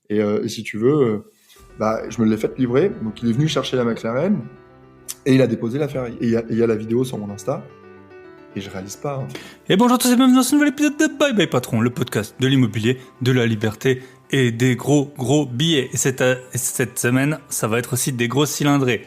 Et si tu veux, je me l'ai fait livrer. Donc il est venu chercher la McLaren et il a déposé la Ferrari. Et il y a la vidéo sur mon Insta. Et je réalise pas. En fait. Et bonjour à tous et bienvenue dans ce nouvel épisode de Bye Bye Patron, le podcast de l'immobilier, de la liberté et des gros billets. Et cette semaine, ça va être aussi des gros cylindrés.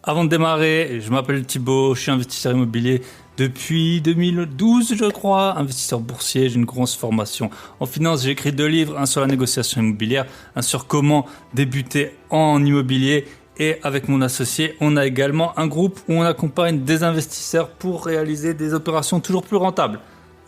Avant de démarrer, je m'appelle Thibaut, je suis investisseur immobilier depuis 2012, je crois, investisseur boursier, j'ai une grosse formation en finance, j'ai écrit 2 livres, un sur la négociation immobilière, un sur comment débuter en immobilier. Et avec mon associé, on a également un groupe où on accompagne des investisseurs pour réaliser des opérations toujours plus rentables.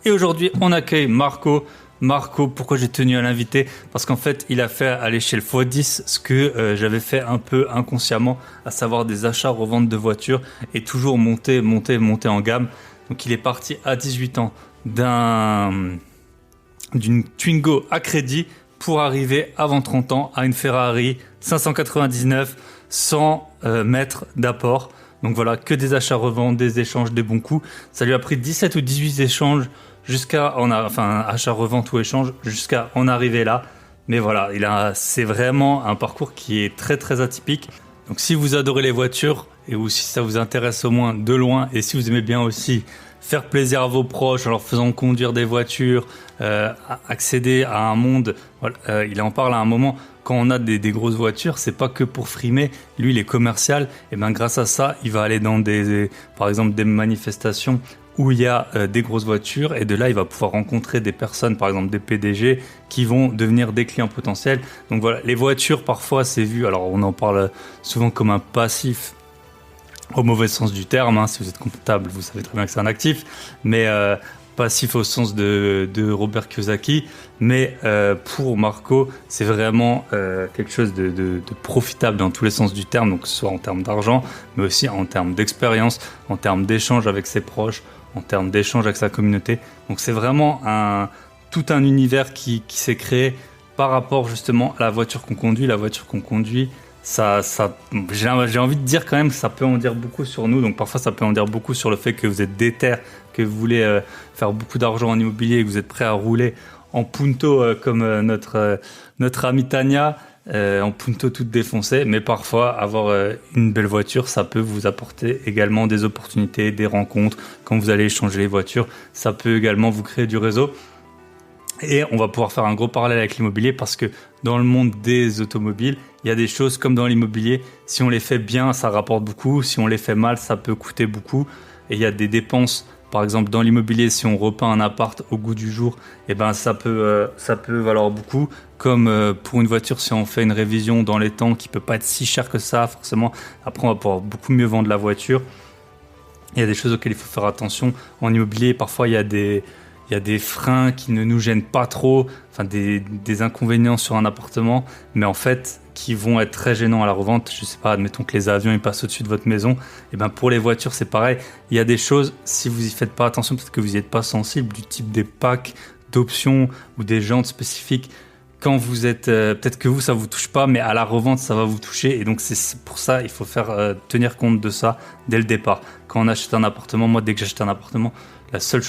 Et aujourd'hui, on accueille Marco. Marco, pourquoi j'ai tenu à l'inviter ? Parce qu'en fait, il a fait à l'échelle x10 ce que j'avais fait un peu inconsciemment, à savoir des achats, reventes de voitures et toujours monter en gamme. Donc il est parti à 18 ans d'une Twingo à crédit pour arriver avant 30 ans à une Ferrari 599 sans mettre d'apport. Donc voilà, que des achats-reventes, des échanges, des bons coups. Ça lui a pris 17 ou 18 échanges achat-revente ou échange jusqu'à en arriver là. Mais voilà, c'est vraiment un parcours qui est très très atypique. Donc si vous adorez les voitures et ou si ça vous intéresse au moins de loin et si vous aimez bien aussi faire plaisir à vos proches en leur faisant conduire des voitures, accéder à un monde, il en parle à un moment. Quand on a des grosses voitures, c'est pas que pour frimer. Lui, il est commercial. Et bien, grâce à ça, il va aller dans par exemple, des manifestations où il y a des grosses voitures. Et de là, il va pouvoir rencontrer des personnes, par exemple des PDG, qui vont devenir des clients potentiels. Donc voilà, les voitures, parfois, c'est vu. Alors, on en parle souvent comme un passif, au mauvais sens du terme. Hein. Si vous êtes comptable, vous savez très bien que c'est un actif. Mais passif au sens de Robert Kiyosaki, mais pour Marco, c'est vraiment quelque chose de profitable dans tous les sens du terme, donc que ce soit en termes d'argent, mais aussi en termes d'expérience, en termes d'échange avec ses proches, en termes d'échange avec sa communauté. Donc c'est vraiment tout un univers qui s'est créé par rapport justement à la voiture qu'on conduit. La voiture qu'on conduit, j'ai envie de dire quand même que ça peut en dire beaucoup sur nous. Donc parfois ça peut en dire beaucoup sur le fait que vous êtes déter, que vous voulez faire beaucoup d'argent en immobilier et que vous êtes prêt à rouler en punto comme notre amie Tania, en punto toute défoncée. Mais parfois avoir une belle voiture, ça peut vous apporter également des opportunités, des rencontres. Quand vous allez échanger les voitures, ça peut également vous créer du réseau. Et on va pouvoir faire un gros parallèle avec l'immobilier parce que dans le monde des automobiles, il y a des choses comme dans l'immobilier. Si on les fait bien, ça rapporte beaucoup. Si on les fait mal, ça peut coûter beaucoup. Et il y a des dépenses. Par exemple, dans l'immobilier, si on repeint un appart au goût du jour, ça peut valoir beaucoup. Comme pour une voiture, si on fait une révision dans les temps qui peut pas être si cher que ça, forcément, après on va pouvoir beaucoup mieux vendre la voiture. Il y a des choses auxquelles il faut faire attention. En immobilier, parfois, il y a des freins qui ne nous gênent pas trop, enfin des inconvénients sur un appartement, mais en fait qui vont être très gênants à la revente. Je sais pas, admettons que les avions ils passent au-dessus de votre maison. Et pour les voitures c'est pareil. Il y a des choses, si vous y faites pas attention, peut-être que vous n'y êtes pas sensible, du type des packs d'options ou des jantes spécifiques. Quand vous êtes, peut-être que ça vous touche pas, mais à la revente ça va vous toucher. Et donc c'est pour ça il faut faire tenir compte de ça dès le départ. Quand on achète un appartement, moi dès que j'achète un appartement, la seule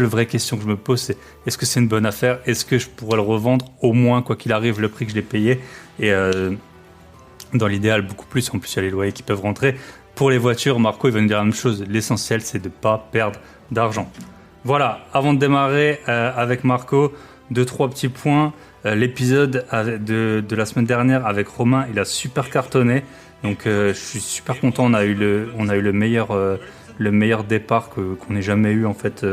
vraie question que je me pose, c'est est-ce que c'est une bonne affaire ? Est-ce que je pourrais le revendre au moins, quoi qu'il arrive, le prix que je l'ai payé ? Et dans l'idéal, beaucoup plus. En plus, il y a les loyers qui peuvent rentrer. Pour les voitures, Marco, il va nous dire la même chose. L'essentiel, c'est de ne pas perdre d'argent. Voilà, avant de démarrer avec Marco, 2-3 petits points. L'épisode de la semaine dernière avec Romain, il a super cartonné. Donc, je suis super content. On a eu le meilleur départ qu'on ait jamais eu en fait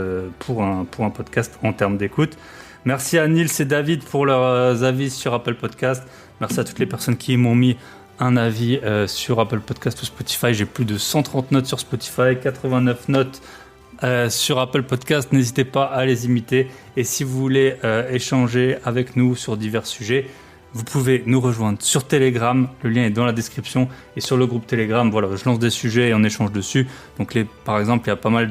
pour un podcast en termes d'écoute. Merci à Nils et David pour leurs avis sur Apple Podcast. Merci à toutes les personnes qui m'ont mis un avis sur Apple Podcast ou Spotify. J'ai plus de 130 notes sur Spotify, 89 notes sur Apple Podcast. N'hésitez pas à les imiter. Et si vous voulez échanger avec nous sur divers sujets, vous pouvez nous rejoindre sur Telegram, le lien est dans la description, et sur le groupe Telegram, voilà, je lance des sujets et on échange dessus. Donc par exemple, il y a pas mal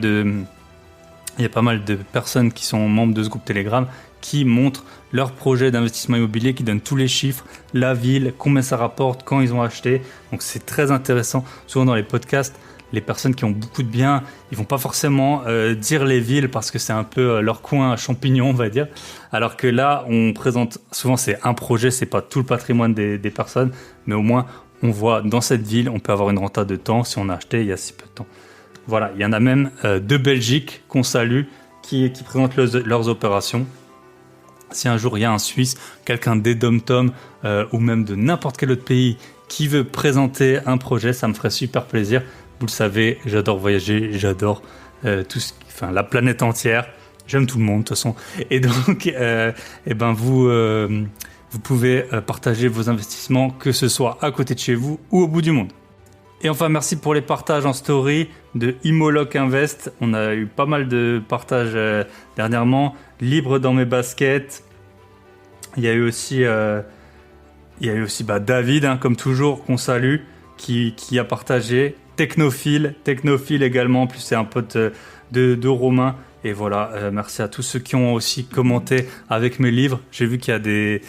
de personnes qui sont membres de ce groupe Telegram qui montrent leur projet d'investissement immobilier, qui donnent tous les chiffres, la ville, combien ça rapporte, quand ils ont acheté. Donc c'est très intéressant. Souvent dans les podcasts, les personnes qui ont beaucoup de biens, ils vont pas forcément dire les villes parce que c'est un peu leur coin champignon, on va dire. Alors que là, on présente souvent c'est un projet, c'est pas tout le patrimoine des personnes, mais au moins on voit dans cette ville, on peut avoir une renta de temps si on a acheté il y a si peu de temps. Voilà, il y en a même de Belgique qu'on salue qui présentent leurs opérations. Si un jour il y a un Suisse, quelqu'un des DomTom ou même de n'importe quel autre pays qui veut présenter un projet, ça me ferait super plaisir. Vous le savez, j'adore voyager, j'adore la planète entière. J'aime tout le monde de toute façon. Et donc, vous pouvez partager vos investissements, que ce soit à côté de chez vous ou au bout du monde. Et enfin, merci pour les partages en story de Imoloc Invest. On a eu pas mal de partages dernièrement. Libre dans mes baskets. Il y a eu aussi David, comme toujours, qu'on salue, qui a partagé. Technophile également. En plus, c'est un pote de Romain. Et voilà, merci à tous ceux qui ont aussi commenté avec mes livres. J'ai vu qu'il y a des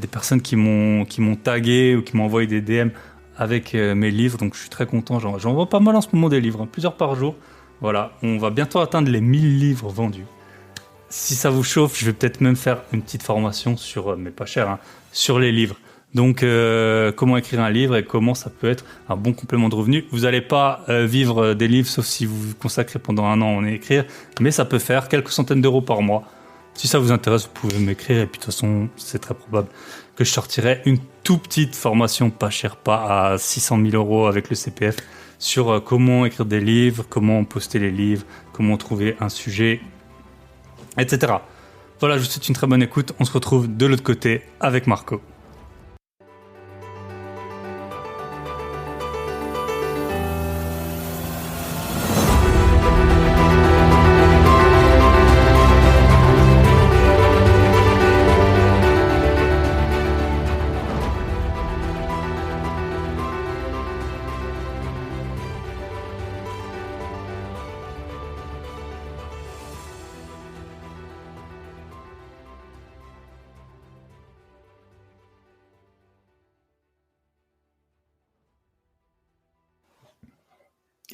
personnes qui m'ont tagué ou qui m'ont envoyé des DM avec mes livres, donc je suis très content. J'en vois pas mal en ce moment des livres, plusieurs par jour. Voilà, on va bientôt atteindre les 1000 livres vendus. Si ça vous chauffe, je vais peut-être même faire une petite formation mais pas cher, sur les livres. Donc, comment écrire un livre et comment ça peut être un bon complément de revenu. Vous n'allez pas vivre des livres, sauf si vous vous consacrez pendant un an à écrire, mais ça peut faire quelques centaines d'euros par mois. Si ça vous intéresse, vous pouvez m'écrire et puis de toute façon, c'est très probable que je sortirai une toute petite formation pas chère, pas à 600 000 euros avec le CPF, sur comment écrire des livres, comment poster les livres, comment trouver un sujet, etc. Voilà, je vous souhaite une très bonne écoute. On se retrouve de l'autre côté avec Marco.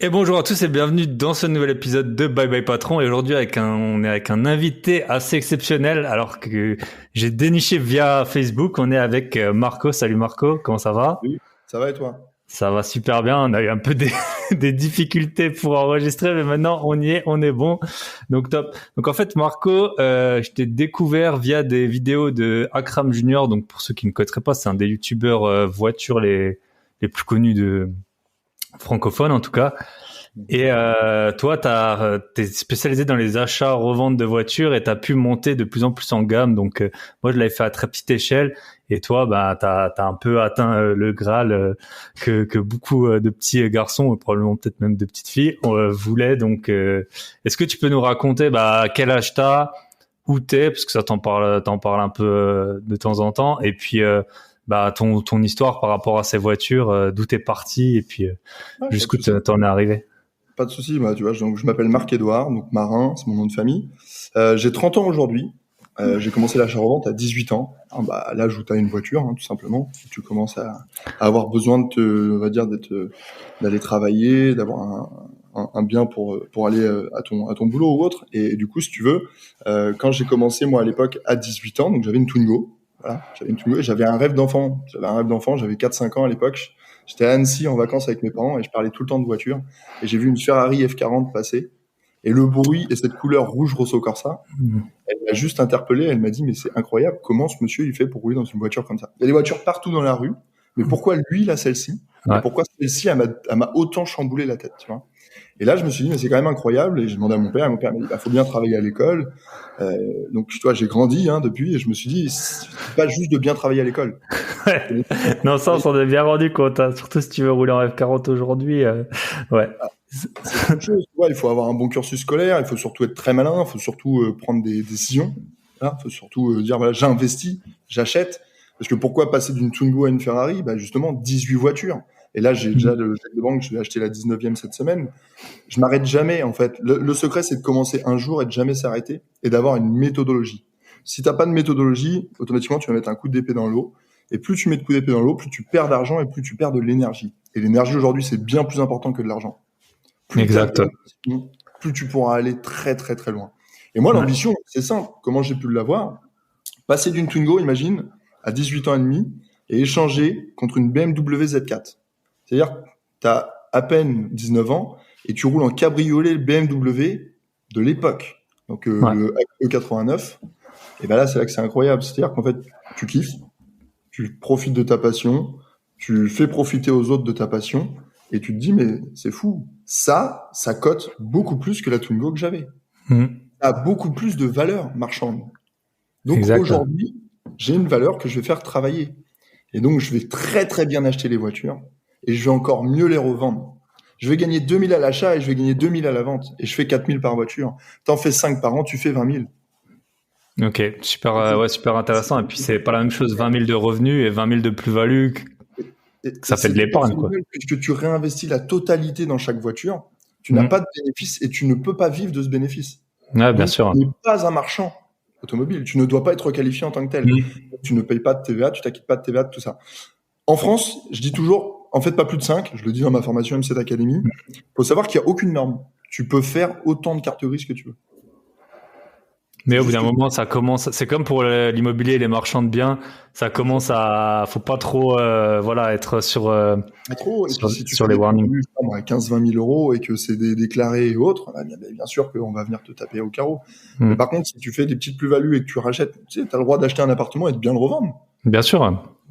Et bonjour à tous et bienvenue dans ce nouvel épisode de Bye Bye Patron. Et aujourd'hui, on est avec un invité assez exceptionnel, alors que j'ai déniché via Facebook. On est avec Marco. Salut Marco, comment ça va? Oui, ça va et toi? Ça va super bien. On a eu un peu des difficultés pour enregistrer, mais maintenant on y est, on est bon. Donc top. Donc en fait, Marco, je t'ai découvert via des vidéos de Akram Junior. Donc pour ceux qui ne connaîtraient pas, c'est un des youtubeurs voitures les plus connus de francophones en tout cas. Et toi, t'es spécialisé dans les achats, reventes de voitures et t'as pu monter de plus en plus en gamme. Donc moi, je l'avais fait à très petite échelle. Et toi, t'as un peu atteint le Graal que beaucoup de petits garçons, probablement peut-être même de petites filles, voulaient. Donc, est-ce que tu peux nous raconter quel âge t'as, où t'es, parce que ça t'en parle un peu de temps en temps, et puis ton histoire par rapport à ces voitures, d'où t'es parti, et puis jusqu'où t'en es arrivé. Pas de souci, tu vois, je m'appelle Marc-Édouard, donc Marin, c'est mon nom de famille. J'ai 30 ans aujourd'hui. J'ai commencé l'achat-revente à 18 ans. L'âge où tu as une voiture, tout simplement. Tu commences à avoir besoin d'aller travailler, d'avoir un bien pour aller à ton boulot ou autre. Et du coup, si tu veux, quand j'ai commencé, moi, à l'époque, à 18 ans, donc j'avais une Twingo. Voilà, j'avais une Twingo et j'avais un rêve d'enfant. J'avais 4-5 ans à l'époque. J'étais à Annecy en vacances avec mes parents et je parlais tout le temps de voiture. Et j'ai vu une Ferrari F40 passer. Et le bruit et cette couleur rouge Rosso Corsa, elle m'a juste interpellé. Elle m'a dit, mais c'est incroyable, comment ce monsieur il fait pour rouler dans une voiture comme ça? Il y a des voitures partout dans la rue, mais pourquoi lui, il a celle-ci? Ouais. Et pourquoi celle-ci, elle m'a autant chamboulé la tête, tu vois? Et là, je me suis dit, mais c'est quand même incroyable. Et j'ai demandé à mon père m'a dit, faut bien travailler à l'école. Donc, tu vois, j'ai grandi depuis et je me suis dit, c'est pas juste de bien travailler à l'école. Ouais. Non, ça, on s'en est bien rendu compte, surtout si tu veux rouler en F40 aujourd'hui. Ouais. C'est une chose, tu vois, il faut avoir un bon cursus scolaire, il faut surtout être très malin, il faut surtout prendre des décisions. Il faut surtout dire, voilà, j'investis, j'achète. Parce que pourquoi passer d'une Twingo à une Ferrari? Justement, 18 voitures. Et là, j'ai déjà le chèque de banque, je vais acheter la 19e cette semaine. Je m'arrête jamais, en fait. Le secret, c'est de commencer un jour et de jamais s'arrêter et d'avoir une méthodologie. Si t'as pas de méthodologie, automatiquement, tu vas mettre un coup d'épée dans l'eau. Et plus tu mets de coups d'épée dans l'eau, plus tu perds d'argent et plus tu perds de l'énergie. Et l'énergie, aujourd'hui, c'est bien plus important que de l'argent. plus Exact. plus tu pourras aller très très très loin. Et moi, l'ambition, c'est simple. Comment j'ai pu l'avoir? Passer d'une Twingo, imagine, à 18 ans et demi, et échanger contre une BMW Z4. C'est-à-dire que tu as à peine 19 ans et tu roules en cabriolet BMW de l'époque. Donc le E89. Et ben là, c'est là que c'est incroyable. C'est-à-dire qu'en fait, tu kiffes, tu profites de ta passion, tu fais profiter aux autres de ta passion, et tu te dis, mais c'est fou. Ça cote beaucoup plus que la Twingo que j'avais. Ça a beaucoup plus de valeur marchande. Donc aujourd'hui, j'ai une valeur que je vais faire travailler. Et donc, je vais très très bien acheter les voitures et je vais encore mieux les revendre. Je vais gagner 2000 à l'achat et je vais gagner 2000 à la vente. Et je fais 4000 par voiture. T'en fais 5 par an, tu fais 20 000. Ok, super, super intéressant. Et puis, c'est pas la même chose, 20 000 de revenus et 20 000 de plus-value. Ça fait de l'épargne, quoi. Puisque tu réinvestis la totalité dans chaque voiture, tu n'as pas de bénéfice et tu ne peux pas vivre de ce bénéfice. Ouais, bien sûr. Tu n'es pas un marchand automobile. Tu ne dois pas être requalifié en tant que tel. Tu ne payes pas de TVA, tu t'acquittes pas de TVA, de tout ça. En France, je dis toujours, en fait, pas plus de 5. Je le dis dans ma formation M7 Academy. Il faut savoir qu'il n'y a aucune norme. Tu peux faire autant de cartes grises que tu veux. Mais au bout d'un moment, ça commence. C'est comme pour l'immobilier et les marchands de biens. Ça commence à. Faut pas trop, être sur les warnings. À 15-20 000 euros et que c'est déclaré et autres, bien sûr qu'on va venir te taper au carreau. Mais par contre, si tu fais des petites plus-values et que tu rachètes, tu sais, t'as le droit d'acheter un appartement et de bien le revendre. Bien sûr.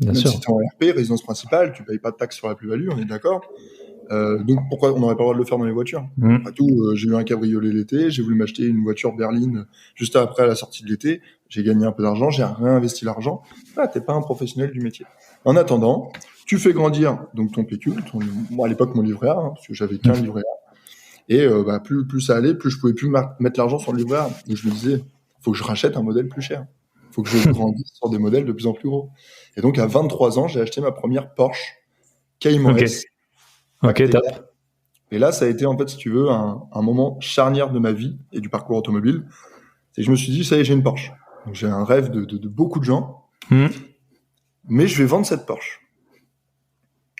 Même si t'es en RP, résidence principale, tu payes pas de taxes sur la plus-value, on est d'accord. Donc pourquoi on n'aurait pas le droit de le faire dans les voitures? Après tout, j'ai eu un cabriolet l'été, j'ai voulu m'acheter une voiture berline juste après la sortie de l'été, j'ai gagné un peu d'argent, j'ai réinvesti l'argent. T'es pas un professionnel du métier. En attendant, tu fais grandir donc ton pécule, moi à l'époque mon livret A, parce que j'avais qu'un livret A, et plus ça allait, plus je pouvais plus mettre l'argent sur le livret A. Donc je me disais, faut que je rachète un modèle plus cher, faut que je grandisse sur des modèles de plus en plus gros. Et donc à 23 ans, j'ai acheté ma première Porsche Cayman S. Ok, top. Et là, ça a été, en fait, si tu veux, un moment charnière de ma vie et du parcours automobile. Et je me suis dit, ça y est, j'ai une Porsche. Donc, j'ai un rêve de beaucoup de gens. Mais je vais vendre cette Porsche.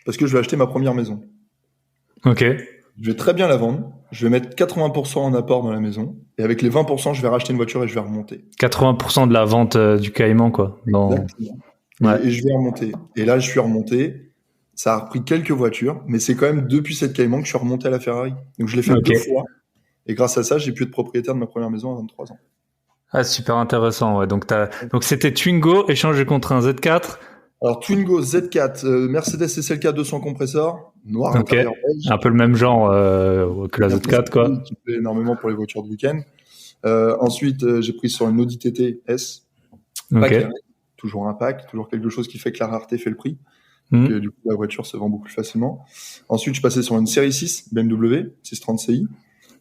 Parce que je vais acheter ma première maison. Ok. Je vais très bien la vendre. Je vais mettre 80% en apport dans la maison. Et avec les 20%, je vais racheter une voiture et je vais remonter. 80% de la vente du Cayman, quoi. Exactement. Ouais. Et je vais remonter. Et là, je suis remonté. Ça a repris quelques voitures, mais c'est quand même depuis cette Cayman que je suis remonté à la Ferrari. Donc je l'ai fait 2 fois. Et grâce à ça, j'ai pu être propriétaire de ma première maison à 23 ans. Ah, super intéressant, ouais. Donc c'était Twingo échangé contre un Z4. Alors Twingo Z4, Mercedes SLK 200 compresseur, noir intérieur beige. Un peu le même genre que la Z4, quoi. Qui plaît énormément pour les voitures de week-end. Ensuite, j'ai pris sur une Audi TT S. Toujours un pack, toujours quelque chose qui fait que la rareté fait le prix. Donc, du coup, la voiture se vend beaucoup plus facilement. Ensuite, je suis passé sur une série 6 BMW 630 Ci.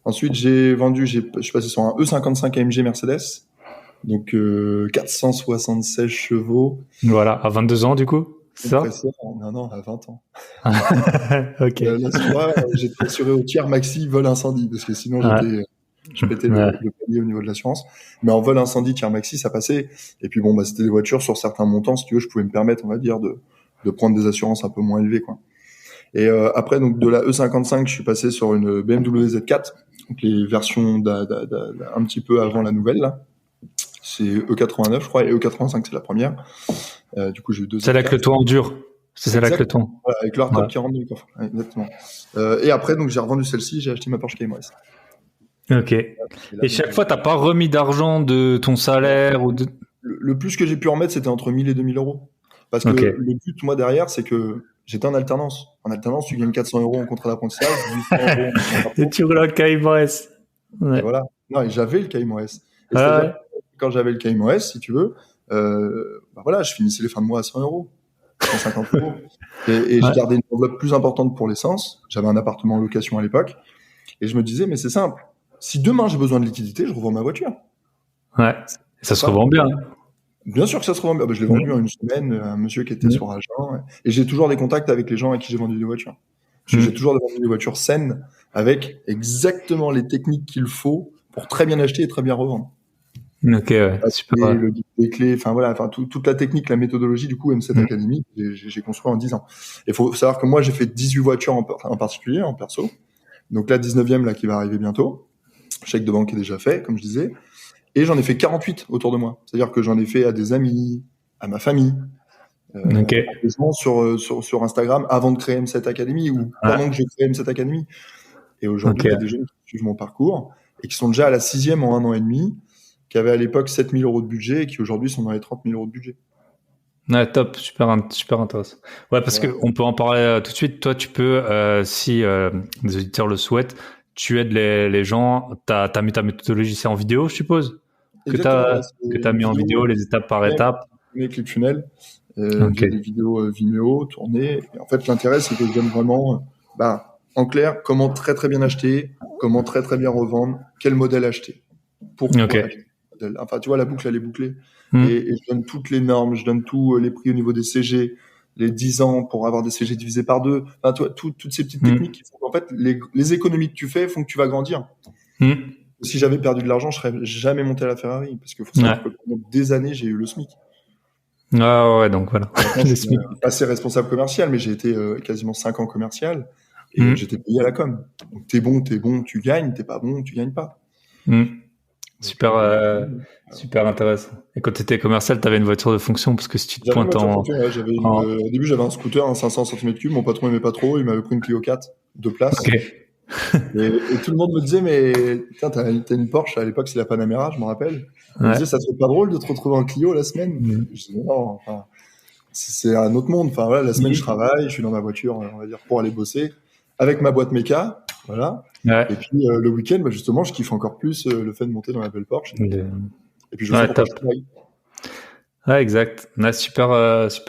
Ensuite, je suis passé sur un E55 AMG Mercedes. Donc, 476 chevaux. Voilà, à 22 ans, du coup, c'est ça? Non, à 20 ans. Ok. Là, j'étais assuré au tiers maxi vol incendie, parce que sinon, je pétais le palier au niveau de l'assurance. Mais en vol incendie, tiers maxi, ça passait. Et puis bon, c'était des voitures sur certains montants, si tu veux, je pouvais me permettre, on va dire, de prendre des assurances un peu moins élevées, quoi. Et après, donc de la E55, je suis passé sur une BMW Z4, donc les versions un petit peu avant la nouvelle, là. C'est E89, je crois, et E85, c'est la première. Du coup, j'ai eu 2. C'est là que le toit en dur. C'est celle-là que le toit. Voilà, avec le hardtop qui rentre dans le coffre. Ouais, exactement. Et après, donc j'ai revendu celle-ci, j'ai acheté ma Porsche Cayman S. Ok. Et chaque fois, t'as pas remis d'argent de ton salaire ou de... Le plus que j'ai pu en mettre, c'était entre 1000 et 2000 euros. Parce que le but, moi, derrière, c'est que j'étais en alternance. En alternance, tu gagnes 400 euros en contrat d'apprentissage, 800 euros en et tu roules un Cayman S. Ouais. Et voilà. Non, et j'avais le Cayman S. Et c'est-à-dire, quand j'avais le Cayman S, si tu veux, voilà, je finissais les fins de mois à 100 euros, 150 euros. Et je gardais une enveloppe plus importante pour l'essence. J'avais un appartement en location à l'époque. Et je me disais, mais c'est simple. Si demain j'ai besoin de liquidité, je revends ma voiture. Ouais. Et ça se revend bien. Bien sûr que ça se revend bien. Je l'ai vendu en une semaine à un monsieur qui était sur Agen. Et j'ai toujours des contacts avec les gens à qui j'ai vendu des voitures. J'ai toujours vendu des voitures saines avec exactement les techniques qu'il faut pour très bien acheter et très bien revendre. Ok, ouais. Super. Les clés, enfin voilà, toute la technique, la méthodologie du coup M7 Academy, j'ai construit en 10 ans. Il faut savoir que moi j'ai fait 18 voitures en particulier, en perso. Donc là, 19e, là, qui va arriver bientôt. Chèque de banque est déjà fait, comme je disais. Et j'en ai fait 48 autour de moi. C'est-à-dire que j'en ai fait à des amis, à ma famille, à des gens sur Instagram avant de créer M7 Academy ou pendant que je crée M7 Academy. Et aujourd'hui, il y a des jeunes qui suivent mon parcours et qui sont déjà à la 6e en 1 an et demi, qui avaient à l'époque 7 000 € de budget et qui aujourd'hui sont dans les 30 000 € de budget. Ouais, top, super intéressant. Ouais, parce que on peut en parler tout de suite. Toi, tu peux, si les auditeurs le souhaitent, tu aides les gens. T'as mis ta méthodologie, c'est en vidéo, je suppose, que t'as mis en vidéo les étapes par étape. Mes ClickFunnels, j'ai des vidéos Vimeo tournées. Et en fait, l'intérêt, c'est que je donne vraiment, en clair, comment très très bien acheter, comment très très bien revendre, quel modèle acheter. Pourquoi acheter. Enfin, tu vois, la boucle, elle est bouclée. Et je donne toutes les normes, je donne tous les prix au niveau des CG, les 10 ans pour avoir des CG divisés par 2. Enfin, tu vois, toutes ces petites techniques qui font qu'en fait, les économies que tu fais font que tu vas grandir. Si j'avais perdu de l'argent, je serais jamais monté à la Ferrari. Parce qu'il faut savoir que pendant des années, j'ai eu le SMIC. Ah ouais, donc voilà. Je suis passé responsable commercial, mais j'ai été quasiment 5 ans commercial. Et j'étais payé à la com. Donc t'es bon, tu gagnes. T'es pas bon, tu gagnes pas. Super intéressant. Et quand tu étais commercial, tu avais une voiture de fonction parce que si tu te pointes au début, j'avais un scooter, un 500 cm3. Mon patron aimait pas trop. Il m'avait pris une Clio 4, 2 places. Et tout le monde me disait, mais putain, t'as une Porsche. À l'époque, c'est la Panamera, je me rappelle. On me disait, ça te fait pas drôle de te retrouver en Clio la semaine? Je disais, non, enfin, c'est un autre monde. Enfin, voilà, la semaine, je travaille, je suis dans ma voiture, on va dire, pour aller bosser avec ma boîte méca. Voilà. Et puis le week-end, justement, je kiffe encore plus le fait de monter dans la belle Porsche. Et puis je sais pourquoi je travaille. Ouais, exact. Super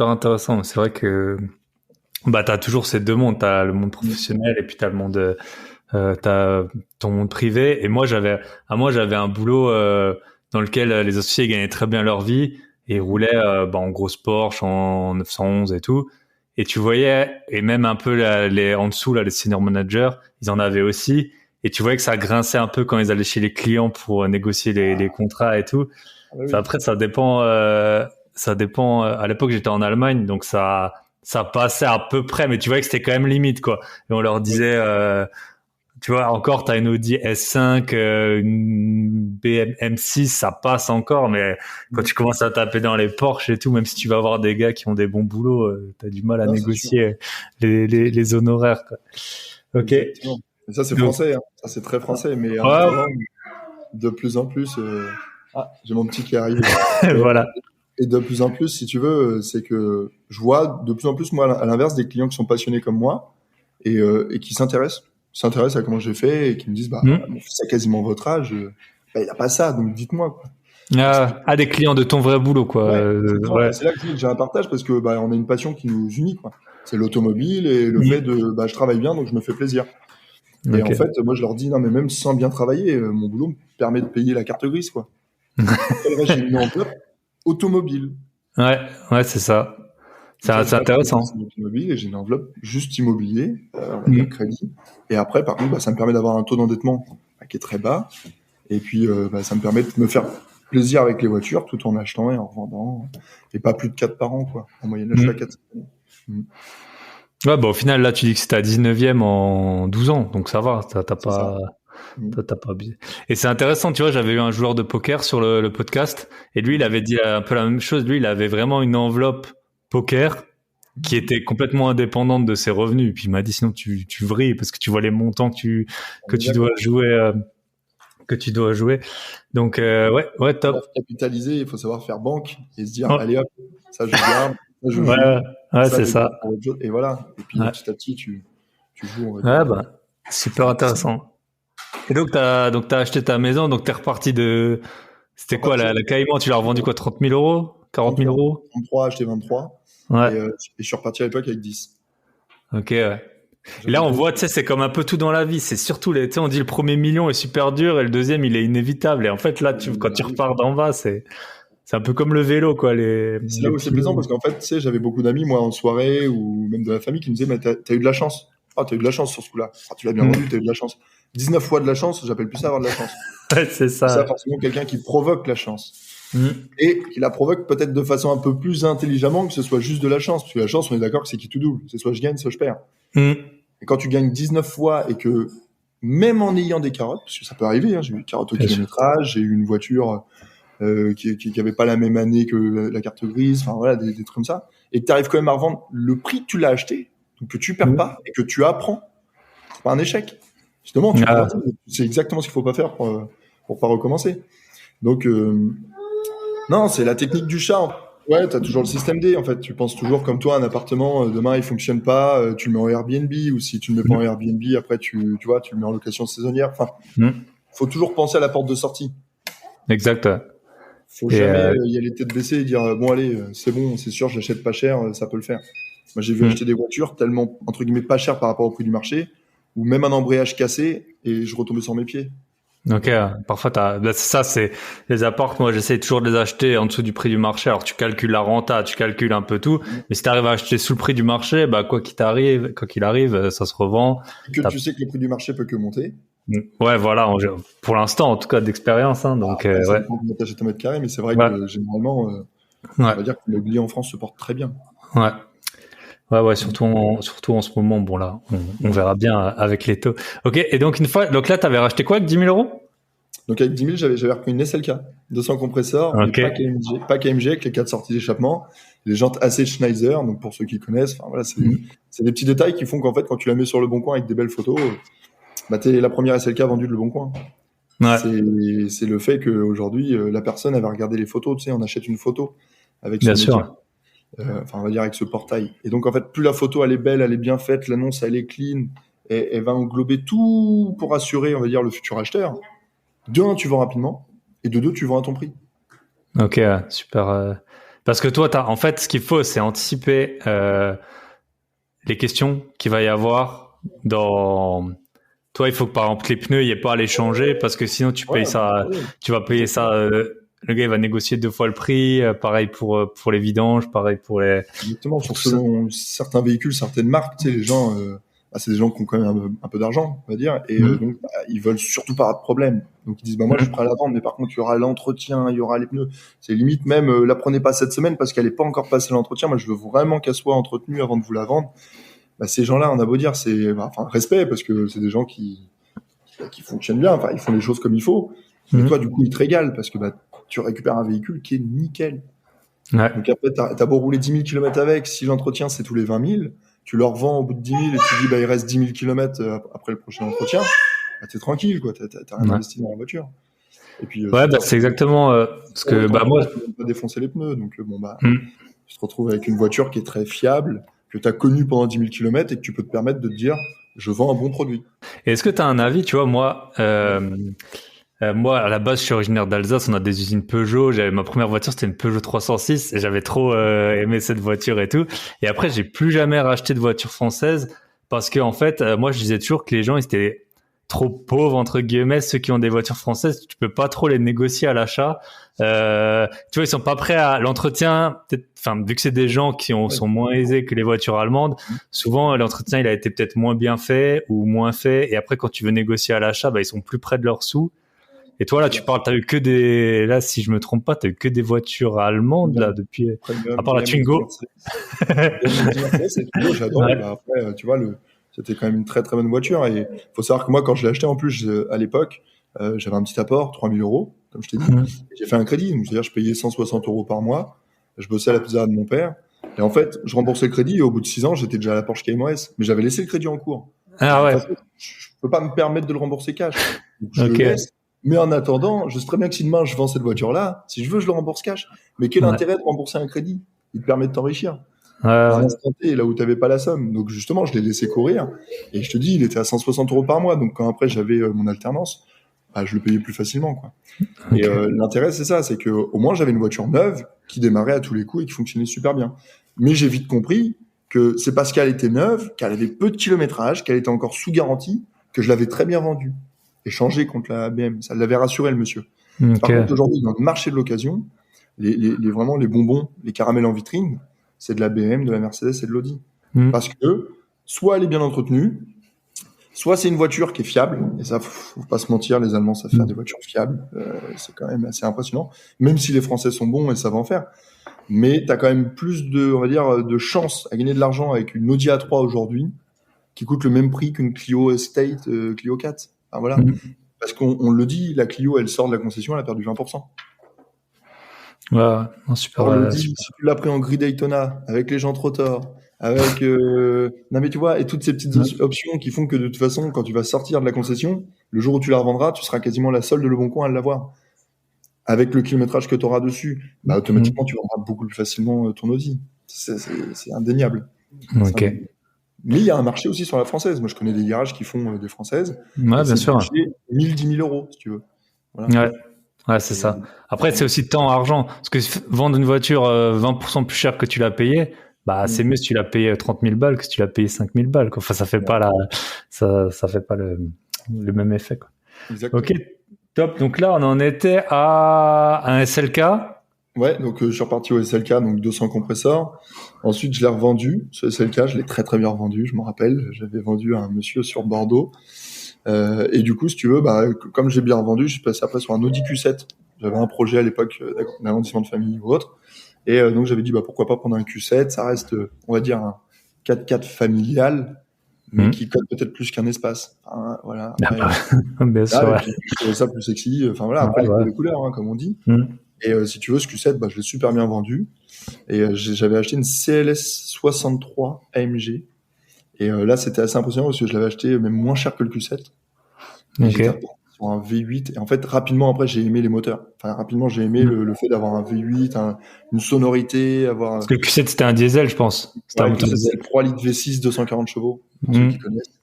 intéressant. C'est vrai que t'as toujours ces deux mondes. T'as le monde professionnel et puis t'as le monde, t'as ton monde privé. Et moi, j'avais un boulot dans lequel les associés gagnaient très bien leur vie et roulaient en grosse Porsche, en 911 et tout. Et tu voyais, et même un peu en dessous, là, les senior managers, ils en avaient aussi. Et tu voyais que ça grinçait un peu quand ils allaient chez les clients pour négocier les contrats et tout. Après, ça dépend. À l'époque, j'étais en Allemagne, donc ça passait à peu près, mais tu voyais que c'était quand même limite, quoi. Et on leur disait, tu vois, encore, t'as une Audi S5, une BMW M6, ça passe encore, mais quand tu commences à taper dans les Porsche et tout, même si tu vas avoir des gars qui ont des bons boulots, t'as du mal à négocier les honoraires, quoi. Ok. Exactement. Et ça, c'est français, hein. Ça, c'est très français, mais de plus en plus, j'ai mon petit qui arrive. Voilà. Et de plus en plus, si tu veux, c'est que je vois de plus en plus, moi, à l'inverse, des clients qui sont passionnés comme moi et qui s'intéressent à comment j'ai fait et qui me disent, mon fils a quasiment votre âge, il a pas ça, donc dites-moi, quoi. Des clients de ton vrai boulot, quoi. C'est là que j'ai un partage parce que on a une passion qui nous unit, quoi. C'est l'automobile et le fait de je travaille bien, donc je me fais plaisir. Et en fait, moi je leur dis non, mais même sans bien travailler, mon boulot me permet de payer la carte grise, quoi. J'ai une enveloppe automobile. Ouais, c'est ça. C'est intéressant. C'est automobile et j'ai une enveloppe juste immobilier, on va dire crédit. Et après, par contre, ça me permet d'avoir un taux d'endettement qui est très bas. Et puis, ça me permet de me faire plaisir avec les voitures tout en achetant et en revendant. Et pas plus de 4 par an, quoi. En moyenne, l'achat 4. Ouais, au final, là, tu dis que c'était à 19e en 12 ans. Donc ça va, t'as pas abusé. Et c'est intéressant, tu vois, j'avais eu un joueur de poker sur le podcast et lui, il avait dit un peu la même chose. Lui, il avait vraiment une enveloppe poker qui était complètement indépendante de ses revenus. Et puis il m'a dit, sinon tu vrilles parce que tu vois les montants que tu dois jouer. Donc, ouais, top. Pour capitaliser, il faut savoir faire banque et se dire, allez hop, ça je garde, ça je joue. Ouais, c'est ça. Et voilà. Et puis petit à petit, tu joues. Super intéressant. Et donc, t'as acheté ta maison, donc t'es reparti de. C'était quoi la Caïman? Tu l'as revendu quoi, 30 000 €? 40 000 €? 33, acheté 23. Ouais. Et je suis reparti à l'époque avec 10. Ok, ouais. Et là, on voit, tu sais, c'est comme un peu tout dans la vie. C'est surtout tu sais, on dit le premier million est super dur et le deuxième, il est inévitable. Et en fait, là, quand tu repars d'en bas, c'est un peu comme le vélo, quoi. C'est là où c'est plaisant parce qu'en fait, tu sais, j'avais beaucoup d'amis, moi, en soirée ou même de la famille qui me disaient, mais t'as eu de la chance. T'as eu de la chance sur ce coup-là. Tu l'as bien vendu, t'as eu de la chance. 19 fois de la chance, j'appelle plus ça avoir de la chance. Ouais, c'est ça. C'est ça, forcément, quelqu'un qui provoque la chance. Et qui la provoque peut-être de façon un peu plus intelligemment que ce soit juste de la chance. Parce que la chance, on est d'accord que c'est qui tout double. C'est soit je gagne, soit je perds. Et quand tu gagnes 19 fois et que même en ayant des carottes, parce que ça peut arriver, hein, j'ai eu des carottes au kilométrage, j'ai eu une voiture qui avait pas la même année que la carte grise, enfin voilà, des trucs comme ça, et que tu arrives quand même à revendre le prix que tu l'as acheté, donc que tu perds pas et que tu apprends, c'est pas un échec. Justement, tu grandis, c'est exactement ce qu'il faut pas faire pour pas recommencer. Donc non, c'est la technique du chat. Ouais, t'as toujours le système D, en fait. Tu penses toujours comme toi, un appartement, demain il fonctionne pas, tu le mets en Airbnb, ou si tu le mets pas en Airbnb, après tu vois, tu le mets en location saisonnière. Enfin, faut toujours penser à la porte de sortie. Exact. Faut jamais y aller tête baissée et dire bon allez, c'est bon, c'est sûr, je l'achète pas cher, ça peut le faire. Moi, j'ai vu acheter des voitures tellement entre guillemets pas chères par rapport au prix du marché, ou même un embrayage cassé et je retombais sur mes pieds. Ok, parfois c'est les apports. Moi, j'essaie toujours de les acheter en dessous du prix du marché. Alors, tu calcules la renta, tu calcules un peu tout, mais si tu arrives à acheter sous le prix du marché, bah quoi qu'il arrive, ça se revend. Et que tu sais que le prix du marché peut que monter. Ouais, voilà. Pour l'instant, en tout cas, d'expérience. Hein, donc, ouais. ouais. T'achètes un mètre carré, mais c'est vrai que généralement, on va dire que l'immobilier en France se porte très bien. Ouais. Ouais, surtout en ce moment. Bon, là, on verra bien avec les taux. Ok. Et donc, donc là, t'avais racheté quoi avec 10 000 euros? Donc, avec 10 000, j'avais repris une SLK, 200 compresseurs, mais pas KMG avec les 4 sorties d'échappement, les jantes AC Schneider. Donc, pour ceux qui connaissent, enfin, voilà, c'est des petits détails qui font qu'en fait, quand tu la mets sur le bon coin avec des belles photos, bah, t'es la première SLK vendue de le bon coin. Ouais. C'est le fait qu'aujourd'hui, la personne, elle va regarder les photos, tu sais, on achète une photo avec son média. Enfin, on va dire avec ce portail. Et donc, en fait, plus la photo, elle est belle, elle est bien faite, l'annonce, elle est clean, et elle va englober tout pour assurer, on va dire, le futur acheteur. De un, tu vends rapidement, et de deux, tu vends à ton prix. Ok, super. Parce que toi, en fait, ce qu'il faut, c'est anticiper les questions qu'il va y avoir dans... Toi, il faut que, par exemple, les pneus, il n'y ait pas à les changer, parce que sinon, tu payes ça, tu vas payer ça... le gars, il va négocier 2 fois le prix. Pareil pour les vidanges, pareil pour les... Exactement, selon certains véhicules, certaines marques, tu sais, les gens... c'est des gens qui ont quand même un peu d'argent, on va dire, et donc ils veulent surtout pas de problème. Donc ils disent moi je suis prêt à la vendre, mais par contre il y aura l'entretien, il y aura les pneus. C'est limite même la prenez pas cette semaine parce qu'elle est pas encore passée l'entretien. Moi je veux vraiment qu'elle soit entretenue avant de vous la vendre. Ces gens-là, on a beau dire, c'est respect parce que c'est des gens qui fonctionnent bien. Enfin ils font les choses comme il faut. Mais toi du coup ils te régalent parce que tu récupères un véhicule qui est nickel. Ouais. Donc après t'as beau rouler 10 000 km avec, si l'entretien c'est tous les 20 000. Tu leur vends au bout de 10 000 et tu dis il reste 10 000 km après le prochain entretien, t'es tranquille, quoi. T'as rien investi dans la voiture. Et puis, c'est exactement ce que moi tu peux pas défoncer les pneus, donc tu te retrouves avec une voiture qui est très fiable, que tu as connue pendant 10 000 km et que tu peux te permettre de te dire je vends un bon produit. Et est-ce que tu as un avis, tu vois, moi, à la base, je suis originaire d'Alsace, on a des usines Peugeot. Ma première voiture, c'était une Peugeot 306 et j'avais trop aimé cette voiture et tout. Et après, j'ai plus jamais racheté de voiture française parce que, en fait, moi, je disais toujours que les gens, ils étaient trop pauvres, entre guillemets. Ceux qui ont des voitures françaises, tu peux pas trop les négocier à l'achat. Tu vois, ils sont pas prêts à l'entretien. Vu que c'est des gens qui sont moins aisés que les voitures allemandes, souvent, l'entretien, il a été peut-être moins bien fait ou moins fait. Et après, quand tu veux négocier à l'achat, ils sont plus près de leurs sous. Et toi, là, t'as eu que là, si je me trompe pas, t'as eu que des voitures allemandes, là, depuis, à part la Twingo. J'adore. Ouais. Après, tu vois, c'était quand même une très, très bonne voiture. Et faut savoir que moi, quand je l'ai acheté, en plus, à l'époque, j'avais un petit apport, 3 000 euros, comme je t'ai dit. J'ai fait un crédit. Donc, c'est-à-dire, je payais 160 euros par mois. Je bossais à la pizzeria de mon père. Et en fait, je remboursais le crédit et au bout de 6 ans, j'étais déjà à la Porsche Cayman S. Mais j'avais laissé le crédit en cours. Ah ouais. Je peux pas me permettre de le rembourser cash. Donc, je le laisse. Mais en attendant, je sais très bien que si demain je vends cette voiture-là, si je veux, je le rembourse cash. Mais quel intérêt de rembourser un crédit? Il te permet de t'enrichir. À l'instant T, là où tu n'avais pas la somme. Donc justement, je l'ai laissé courir. Et je te dis, il était à 160 euros par mois. Donc quand après j'avais mon alternance, je le payais plus facilement, quoi. Et l'intérêt, c'est ça, c'est que au moins j'avais une voiture neuve qui démarrait à tous les coups et qui fonctionnait super bien. Mais j'ai vite compris que c'est parce qu'elle était neuve, qu'elle avait peu de kilométrage, qu'elle était encore sous garantie, que je l'avais très bien vendue. Échangé contre la BM. Ça l'avait rassuré, le monsieur. Par contre, aujourd'hui, dans le marché de l'occasion, vraiment les bonbons, les caramels en vitrine, c'est de la BM, de la Mercedes et de l'Audi. Parce que, soit elle est bien entretenue, soit c'est une voiture qui est fiable, et ça, faut pas se mentir, les Allemands savent faire des voitures fiables, c'est quand même assez impressionnant, même si les Français sont bons et savent en faire. Mais t'as quand même plus on va dire, de chances à gagner de l'argent avec une Audi A3 aujourd'hui, qui coûte le même prix qu'une Clio Estate, Clio 4. Enfin, voilà. Parce qu'on le dit, la Clio, elle sort de la concession, elle a perdu 20%. Ouais, non, super. On le dit, si tu l'as pris en gris Daytona, avec les jantes rotor, avec... Non mais tu vois, et toutes ces petites options qui font que de toute façon, quand tu vas sortir de la concession, le jour où tu la revendras, tu seras quasiment la seule de Leboncoin à l'avoir. Avec le kilométrage que tu auras dessus, bah, automatiquement, tu vendras beaucoup plus facilement ton Audi. C'est indéniable. Ok. Mais il y a un marché aussi sur la française. Moi, je connais des garages qui font des françaises. Ouais, bien sûr. 1000, 10 000 euros, si tu veux. Voilà. Ouais, c'est ça. Après, c'est aussi temps, argent. Parce que vendre une voiture 20% plus cher que tu l'as payée, bah, c'est mieux si tu l'as payé 30 000 balles que si tu l'as payé 5 000 balles, quoi. Enfin, ça fait pas ça fait pas le même effet, quoi. Exactement. Ok, top. Donc là, on en était à un SLK. Ouais, donc je suis reparti au SLK, donc 200 compresseurs. Ensuite, je l'ai revendu. Ce SLK, je l'ai très très bien revendu, je me rappelle. J'avais vendu à un monsieur sur Bordeaux. Et du coup, si tu veux, bah, comme j'ai bien revendu, je suis passé après sur un Audi Q7. J'avais un projet à l'époque d'agrandissement de famille ou autre. Et donc, j'avais dit, bah, pourquoi pas prendre un Q7. Ça reste, on va dire, un 4x4 familial, mais qui cote peut-être plus qu'un espace. Enfin, voilà. Après, bien sûr. Ouais. Je trouvais ça plus sexy. Enfin, voilà, après, les couleurs, hein, comme on dit. Et si tu veux, ce Q7, bah, je l'ai super bien vendu. Et j'avais acheté une CLS 63 AMG. Et là, c'était assez impressionnant parce que je l'avais acheté même moins cher que le Q7. Et j'étais sur un V8. Et en fait, rapidement, après, j'ai aimé les moteurs. Enfin, rapidement, j'ai aimé le fait d'avoir un V8, une sonorité, avoir... Parce que le Q7, c'était un diesel, je pense. C'était un moteur diesel. 3 litres V6, 240 chevaux, pour ceux qui connaissent.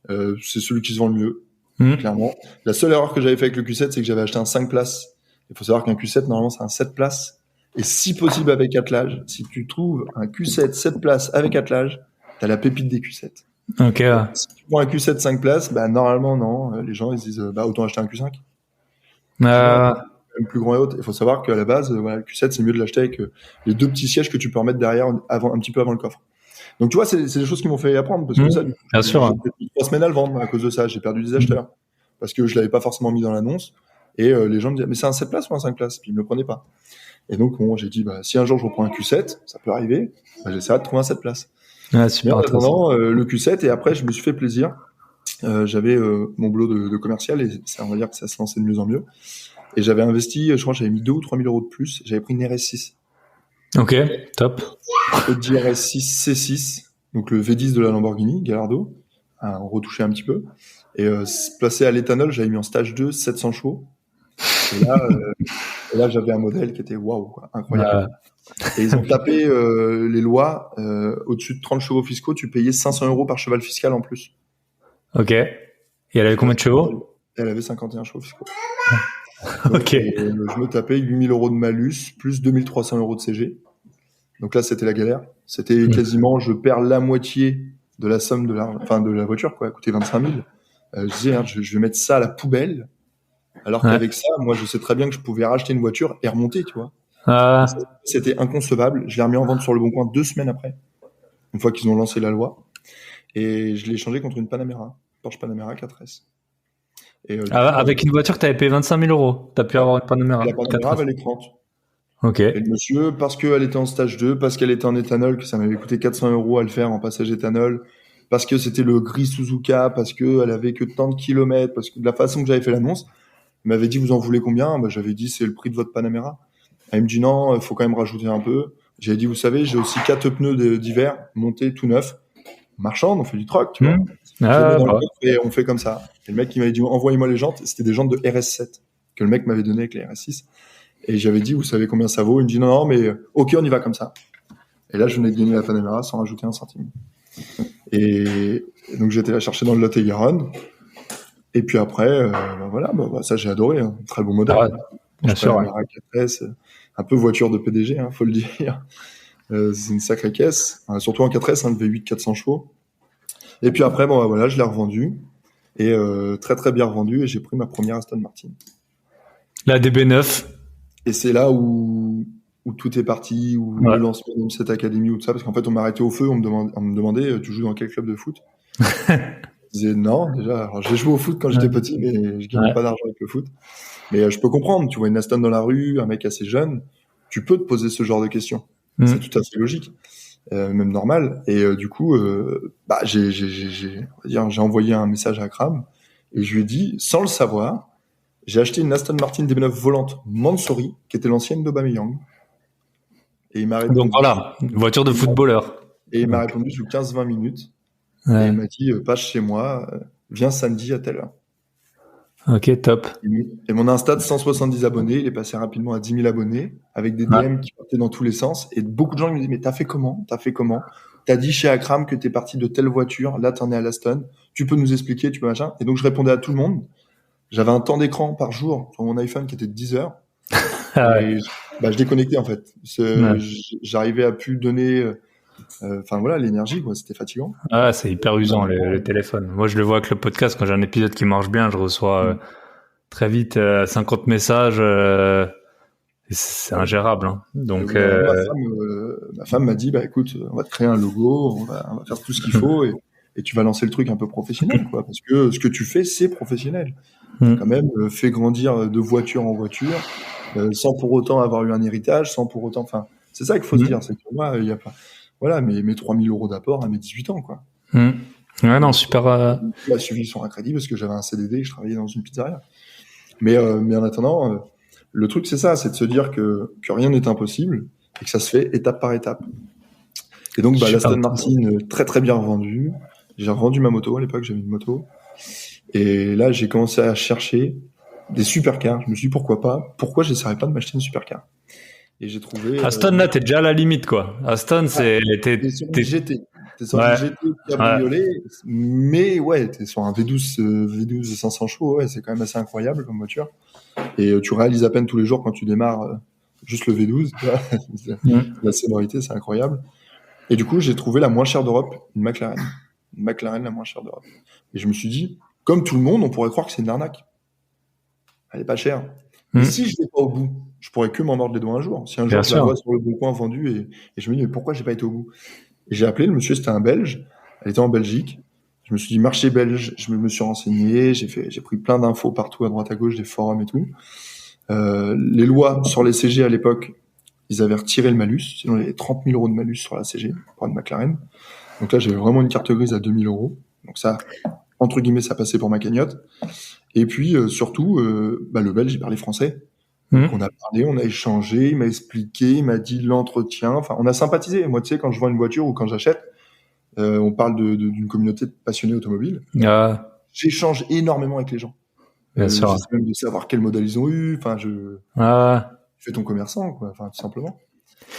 C'est celui qui se vend le mieux, clairement. La seule erreur que j'avais fait avec le Q7, c'est que j'avais acheté un 5 places. Il faut savoir qu'un Q7, normalement, c'est un 7 places. Et si possible avec attelage, si tu trouves un Q7 7 places avec attelage, t'as la pépite des Q7. Ok. Si tu prends un Q7 5 places, bah normalement non. Les gens ils se disent bah autant acheter un Q5. Même plus grand et haute. Il faut savoir qu'à la base, voilà, le Q7 c'est mieux de l'acheter avec les deux petits sièges que tu peux remettre derrière un petit peu avant le coffre. Donc tu vois, c'est des choses qui m'ont fait apprendre parce que ça, du coup, j'ai mis 3 semaines à le vendre à cause de ça. J'ai perdu des acheteurs parce que je l'avais pas forcément mis dans l'annonce et les gens me disaient mais c'est un 7 places ou un 5 places, puis ils me le prenaient pas. Et donc bon, j'ai dit bah si un jour je reprends un Q7, ça peut arriver, bah, j'essaierai de trouver un 7 places. Super intéressant. Le Q7 et après je me suis fait plaisir. J'avais mon boulot de commercial et ça, on va dire que ça se lançait de mieux en mieux. Et j'avais investi, je crois que j'avais mis 2 ou 3 000 euros de plus. J'avais pris une RS6. Ok, top. Audi RS6 C6, donc le V10 de la Lamborghini Gallardo, retouché un petit peu. Et placé à l'éthanol, j'avais mis en stage 2, 700 chevaux. Et là j'avais un modèle qui était waouh, quoi, incroyable. Et ils ont tapé les lois, au-dessus de 30 chevaux fiscaux, tu payais 500 euros par cheval fiscal en plus. Ok. Et elle avait combien de chevaux? Elle avait 51 chevaux fiscaux. Donc, ok. Je me tapais 8 000 euros de malus, plus 2 300 euros de CG. Donc là, c'était la galère. C'était quasiment, je perds la moitié de la somme de la voiture, quoi. Elle coûtait 25 000. Je disais, je vais mettre ça à la poubelle. Alors qu'avec ça, moi, je sais très bien que je pouvais racheter une voiture et remonter, tu vois. C'était inconcevable. Je l'ai remis en vente sur Leboncoin 2 semaines après, une fois qu'ils ont lancé la loi. Et je l'ai échangé contre une Panamera, Porsche Panamera 4S. Et, avec une voiture que tu avais payé 25 000 euros, tu as pu avoir une Panamera. La Panamera valait 30. Ok. Et le monsieur, parce qu'elle était en stage 2, parce qu'elle était en éthanol, que ça m'avait coûté 400 euros à le faire en passage éthanol, parce que c'était le gris Suzuka, parce qu'elle avait que tant de kilomètres, parce que de la façon que j'avais fait l'annonce, il m'avait dit, vous en voulez combien? Bah, j'avais dit, c'est le prix de votre Panamera. Elle me dit, non, il faut quand même rajouter un peu. J'avais dit, vous savez, j'ai aussi 4 pneus d'hiver montés tout neufs. Marchand, on fait du troc, tu vois. Et on fait comme ça. Et le mec, il m'avait dit, envoyez-moi les jantes. C'était des jantes de RS7 que le mec m'avait donné avec les RS6. Et j'avais dit, vous savez combien ça vaut? Il me dit, non, mais ok, on y va comme ça. Et là, je venais de gagner la Panamera sans rajouter un centime. Et donc, j'étais la chercher dans le Lot-et-Garonne. Et puis après, ça, j'ai adoré. Hein. Très beau modèle. Bien sûr. Panamera 4S, un peu voiture de PDG, faut le dire. C'est une sacrée caisse. Surtout en 4S, le V8 400 chevaux. Et puis après, je l'ai revendu. Et très, très bien revendu. Et j'ai pris ma première Aston Martin. La DB9. Et c'est là où tout est parti, où le lancement de cette académie, ou tout ça, parce qu'en fait, on m'a arrêté au feu, on me demandait, tu joues dans quel club de foot? Je disais non, déjà. Alors, j'ai joué au foot quand j'étais petit, mais je gagnais pas d'argent avec le foot. Mais je peux comprendre, tu vois une Aston dans la rue, un mec assez jeune, tu peux te poser ce genre de questions. C'est tout à fait logique. même normal. Et du coup, bah, on va dire, j'ai envoyé un message à Akram et je lui ai dit, sans le savoir, j'ai acheté une Aston Martin DB9 volante Mansory, qui était l'ancienne d'Aubameyang. Et il m'a Donc répondu, voilà, une voiture de footballeur. et il m'a Donc, répondu sous 15-20 minutes. Et il ouais. m'a dit, passe chez moi, viens samedi à telle heure. Ok, top. Et mon Insta de 170 abonnés, il est passé rapidement à 10 000 abonnés, avec des Ouais. DM qui partaient dans tous les sens. Et beaucoup de gens ils me disaient, mais t'as fait comment? T'as fait comment? T'as dit chez Akram que t'es parti de telle voiture, là t'en es à l'Aston. Tu peux nous expliquer, tu peux machin. Et donc je répondais à tout le monde. J'avais un temps d'écran par jour sur mon iPhone qui était de 10 heures. Ah ouais. Et bah, je déconnectais en fait. Ouais. J'arrivais à plus donner, enfin voilà, l'énergie, quoi. C'était fatigant. Ah, c'est hyper usant le téléphone. Moi, je le vois avec le podcast. Quand j'ai un épisode qui marche bien, je reçois très vite 50 messages. Et c'est ingérable. Hein. Et au Donc, bout d'un moment, ma femme m'a dit, bah écoute, on va te créer un logo, on va faire tout ce qu'il faut et tu vas lancer le truc un peu professionnel, quoi. Parce que ce que tu fais, c'est professionnel. T'as quand même fait grandir de voiture en voiture, sans pour autant avoir eu un héritage, sans pour autant, enfin, c'est ça qu'il faut se dire, c'est que moi, il y a pas, voilà, mes 3 000 euros d'apport à mes 18 ans, quoi. Ouais, non, super. Il a suivi sur un crédit parce que j'avais un CDD et je travaillais dans une pizzeria. Mais en attendant, le truc, c'est ça, c'est de se dire que rien n'est impossible et que ça se fait étape par étape. Et donc, bah, l'Aston Martin, très très bien revendue. J'ai revendu ma moto, à l'époque, j'avais une moto. Et là, j'ai commencé à chercher des supercars. Je me suis dit, pourquoi pas? Pourquoi j'essaierais pas de m'acheter une supercar? Et j'ai trouvé... Aston, là, t'es déjà à la limite, quoi. Aston, c'est... T'es sur une GT. T'es sur Ouais. une GT cabriolet. Mais ouais, t'es sur un V12, V12 500 chevaux. Ouais, c'est quand même assez incroyable comme voiture. Et tu réalises à peine tous les jours quand tu démarres juste le V12. La sonorité, c'est incroyable. Et du coup, j'ai trouvé la moins chère d'Europe, une McLaren. Une McLaren la moins chère d'Europe. Et je me suis dit, comme tout le monde, on pourrait croire que c'est une arnaque. Elle est pas chère. Mais si je vais pas au bout, je pourrais que m'en mordre les doigts un jour. Si un jour je la vois sur le bon coin vendue et je me dis, mais pourquoi j'ai pas été au bout? Et j'ai appelé le monsieur, c'était un Belge. Elle était en Belgique. Je me suis dit, marché belge, je me suis renseigné, j'ai pris plein d'infos partout à droite à gauche, des forums et tout. Les lois sur les CG à l'époque, ils avaient retiré le malus, sinon il y avait 30 000 euros de malus sur la CG pour une McLaren. Donc là, j'avais vraiment une carte grise à 2 000 euros. Donc ça, entre guillemets, ça passait pour ma cagnotte. Et puis surtout, bah, le Belge, il parlait français. Donc on a parlé, on a échangé, il m'a expliqué, il m'a dit l'entretien. Enfin, on a sympathisé. Moi, tu sais, quand je vends une voiture ou quand j'achète, on parle d'une communauté de passionnés automobiles. J'échange énormément avec les gens. J'essaie même de savoir quel modèle ils ont eu. Enfin, je fais ton commerçant, quoi. Enfin, tout simplement.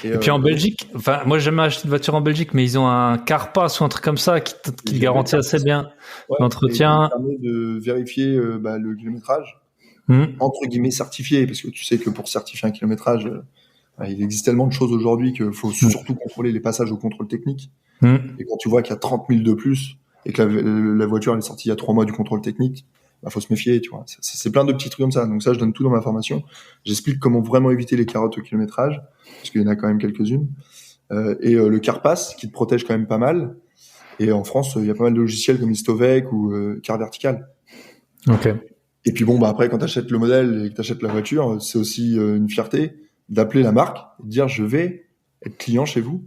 Et puis en Belgique, enfin, moi j'ai jamais acheté de voiture en Belgique, mais ils ont un CarPass ou un truc comme ça qui garantit assez bien l'entretien. Ça permet de vérifier le kilométrage, entre guillemets certifié, parce que tu sais que pour certifier un kilométrage, il existe tellement de choses aujourd'hui qu'il faut surtout contrôler les passages au contrôle technique. Et quand tu vois qu'il y a 30 000 de plus et que la voiture elle est sortie il y a 3 mois du contrôle technique, bah, faut se méfier, tu vois. C'est plein de petits trucs comme ça. Donc ça, je donne tout dans ma formation. J'explique comment vraiment éviter les carottes au kilométrage, parce qu'il y en a quand même quelques-unes. Le CarPass, qui te protège quand même pas mal. Et en France, il y a pas mal de logiciels comme Istovec ou Car Vertical. Ok. Et puis bon, bah après, quand tu achètes le modèle et que tu achètes la voiture, c'est aussi une fierté d'appeler la marque et de dire je vais être client chez vous.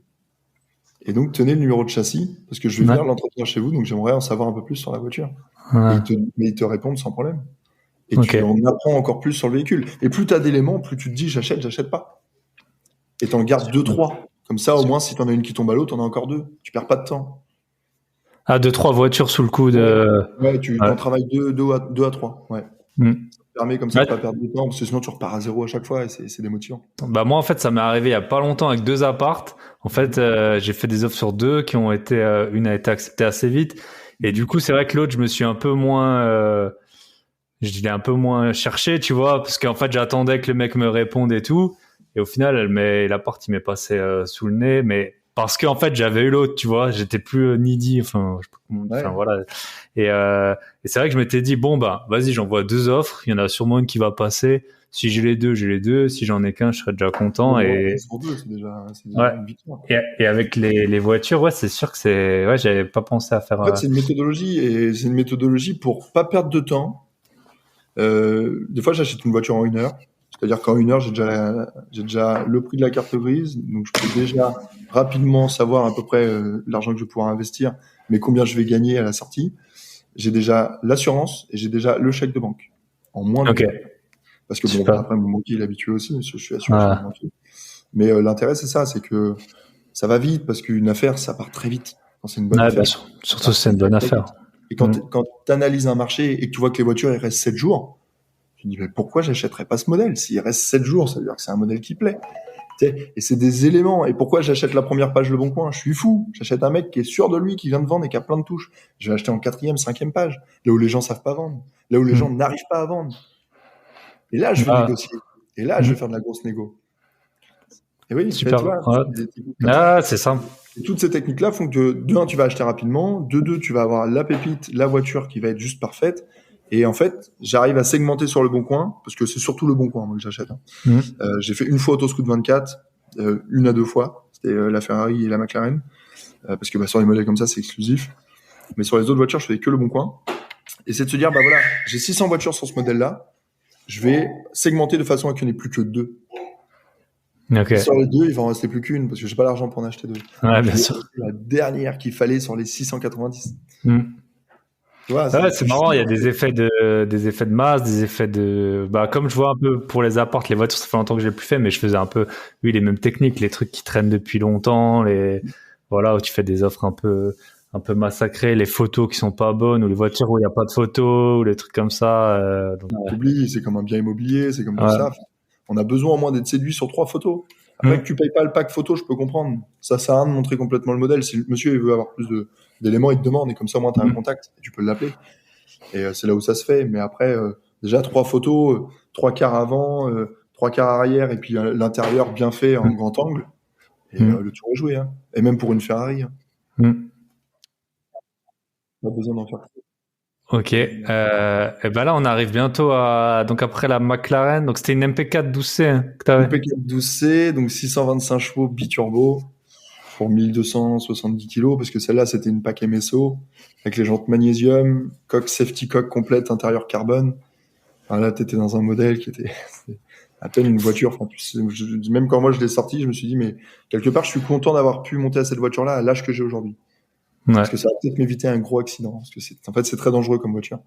Et donc, tenez le numéro de châssis, parce que je vais venir l'entretenir chez vous, donc j'aimerais en savoir un peu plus sur la voiture. Mais ils te répondent sans problème. Et tu en apprends encore plus sur le véhicule. Et plus tu as d'éléments, plus tu te dis j'achète pas. Et t'en gardes 2-3. Comme ça, au moins, si t'en as une qui tombe à l'eau, t'en as encore 2. Tu perds pas de temps. Ah, 2-3 voitures sous le coude. Ouais, tu t'en travailles 2 à 3. Ouais. Ça te permet comme ça de pas perdre de temps, parce que sinon tu repars à zéro à chaque fois et c'est démotivant. Bah moi en fait ça m'est arrivé il y a pas longtemps avec 2 appartes. En fait j'ai fait des offres sur 2 qui ont été une a été acceptée assez vite et du coup c'est vrai que l'autre je me suis un peu moins je l'ai un peu moins cherché, tu vois, parce qu'en fait j'attendais que le mec me réponde et tout et au final l'appart il m'est passé sous le nez, mais parce qu'en fait j'avais eu l'autre, tu vois, j'étais plus needy, enfin voilà. Et c'est vrai que je m'étais dit bon bah vas-y, j'envoie 2 offres, il y en a sûrement une qui va passer. Si j'ai les deux, j'ai les deux. Si j'en ai qu'un, je serais déjà content. Et sur 2, c'est déjà une victoire. Et avec les voitures, ouais, c'est sûr que j'avais pas pensé à faire. En fait, c'est une méthodologie et c'est une méthodologie pour pas perdre de temps. Des fois, j'achète une voiture en 1 heure. C'est-à-dire qu'en 1 heure, j'ai déjà le prix de la carte grise, donc je peux déjà rapidement savoir à peu près l'argent que je vais pouvoir investir, mais combien je vais gagner à la sortie. J'ai déjà l'assurance et j'ai déjà le chèque de banque en moins de temps. Parce que bon, après mon banquier il est habitué aussi, parce que je suis assuré chez mon banquier. Mais l'intérêt c'est ça, c'est que ça va vite parce qu'une affaire ça part très vite quand c'est une bonne affaire. Surtout si c'est une bonne affaire. Et quand tu analyses un marché et que tu vois que les voitures il reste 7 jours, tu te dis mais pourquoi j'achèterais pas ce modèle? S'il reste 7 jours, ça veut dire que c'est un modèle qui plaît. Et c'est des éléments. Et pourquoi j'achète la première page Le Bon Coin? Je suis fou. J'achète un mec qui est sûr de lui, qui vient de vendre et qui a plein de touches. Je vais acheter en 4e, 5e page, là où les gens savent pas vendre, là où les gens n'arrivent pas à vendre. Et là, je vais négocier. Et là, je vais faire de la grosse négo. Et oui, super. C'est ça. Et toutes ces techniques-là font que, de 1, tu vas acheter rapidement, de 2, tu vas avoir la pépite, la voiture qui va être juste parfaite. Et en fait, j'arrive à segmenter sur Le Bon Coin, parce que c'est surtout Le Bon Coin moi, que j'achète. J'ai fait une fois Autoscout 24, une à 2 fois. C'était la Ferrari et la McLaren. Parce que sur les modèles comme ça, c'est exclusif. Mais sur les autres voitures, je fais que Le Bon Coin. Et c'est de se dire, voilà, j'ai 600 voitures sur ce modèle-là. Je vais segmenter de façon à qu'il n'y en ait plus que 2. Sur les 2, il va en rester plus qu'une, parce que j'ai pas l'argent pour en acheter 2. Ouais, bien sûr. La dernière qu'il fallait sur les 690. Tu vois, c'est marrant, il y a des effets de masse, des effets de, comme je vois un peu pour les apports, les voitures, ça fait longtemps que j'ai plus fait, mais je faisais un peu, les mêmes techniques, les trucs qui traînent depuis longtemps, où tu fais des offres un peu massacrées, les photos qui sont pas bonnes, ou les voitures où il n'y a pas de photos, ou les trucs comme ça. T'oublies, c'est comme un bien immobilier, c'est comme tout ça. On a besoin au moins d'être séduit sur 3 photos. Après que tu payes pas le pack photo, je peux comprendre. Ça sert à rien de montrer complètement le modèle. Si le monsieur il veut avoir plus d'éléments, il te demande, et comme ça, au moins, tu as un contact, et tu peux l'appeler. Et c'est là où ça se fait. Mais après, déjà, 3 photos, 3 quarts avant, 3 quarts arrière, et puis l'intérieur bien fait en grand angle. Et le tour est joué. Hein. Et même pour une Ferrari. Hein. Pas besoin d'en faire. Ok, et là on arrive bientôt donc après la McLaren, donc c'était une MP4 12C hein, que t'avais. MP4 12C, donc 625 chevaux biturbo pour 1270 kg, parce que celle-là c'était une PAC MSO avec les jantes magnésium, coque safety coque complète, intérieur carbone. Enfin, là t'étais dans un modèle qui était à peine une voiture. Enfin, même quand moi je l'ai sorti, je me suis dit mais quelque part je suis content d'avoir pu monter à cette voiture-là à l'âge que j'ai aujourd'hui. Parce que ça va peut-être m'éviter un gros accident. Parce que c'est très dangereux comme voiture.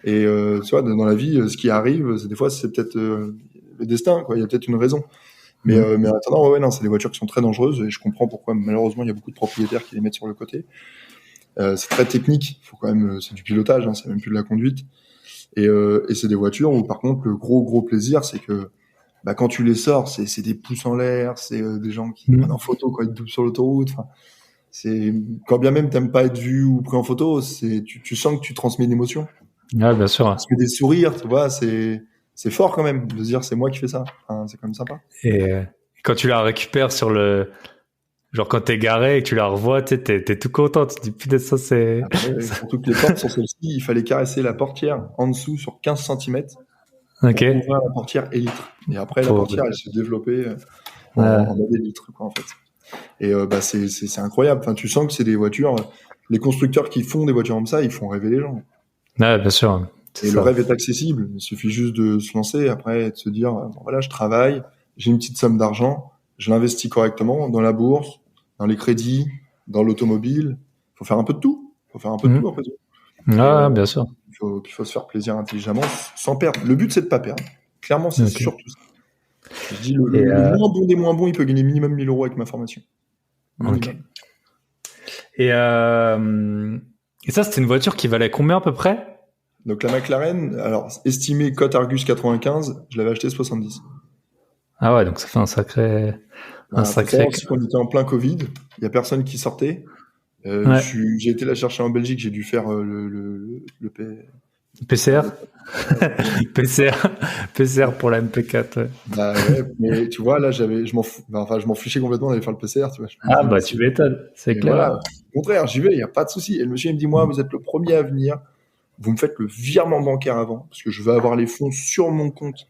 Et tu vois, dans la vie, ce qui arrive, des fois, c'est peut-être le destin, quoi. Il y a peut-être une raison. Mais en attendant, non, c'est des voitures qui sont très dangereuses. Et je comprends pourquoi, malheureusement, il y a beaucoup de propriétaires qui les mettent sur le côté. C'est très technique. Faut quand même, c'est du pilotage, hein, c'est même plus de la conduite. Et c'est des voitures où, par contre, le gros plaisir, c'est que quand tu les sors, c'est des pouces en l'air, c'est des gens qui prennent en photo quand ils te doublent sur l'autoroute. Enfin, c'est quand bien même t'aimes pas être vu ou pris en photo, tu sens que tu transmets une émotion. Ouais, bien sûr. Parce que des sourires, tu vois, c'est fort quand même de se dire c'est moi qui fais ça. Enfin, c'est quand même sympa. Et quand tu la récupères sur genre quand t'es garé et que tu la revois, t'es tout content. Tu te dis putain ça c'est. Surtout que les portes sur celle-ci, il fallait caresser la portière en dessous sur 15 cm. Ok. Pour ouvrir la portière élytre. Et après la portière elle s'est développée en mode élytre quoi en fait. Et c'est incroyable. Enfin, tu sens que c'est des voitures. Les constructeurs qui font des voitures comme ça, ils font rêver les gens. Ouais, bien sûr. Et le rêve est accessible. Il suffit juste de se lancer après et de se dire voilà, je travaille, j'ai une petite somme d'argent, je l'investis correctement dans la bourse, dans les crédits, dans l'automobile. Il faut faire un peu de tout. Il faut faire un peu de tout après tout. Bien sûr. Il faut se faire plaisir intelligemment sans perdre. Le but c'est de pas perdre. Clairement, c'est surtout ça. Je dis le moins bon des moins bons, il peut gagner minimum 1000 € avec ma formation. Ok. Et ça, c'était une voiture qui valait combien à peu près? Donc la McLaren, alors estimée cote Argus 95, je l'avais acheté 70. Ah ouais, donc ça fait un sacré. On était en plein Covid, il y a personne qui sortait. J'ai été la chercher en Belgique, j'ai dû faire le PCR. PCR pour la MP4. Ouais. Mais tu vois là, je m'en fichais complètement d'aller faire le PCR. Tu vois, tu m'étonnes, c'est clair. Voilà. Au contraire, j'y vais, il y a pas de souci. Et le monsieur il me dit moi, vous êtes le premier à venir. Vous me faites le virement bancaire avant, parce que je veux avoir les fonds sur mon compte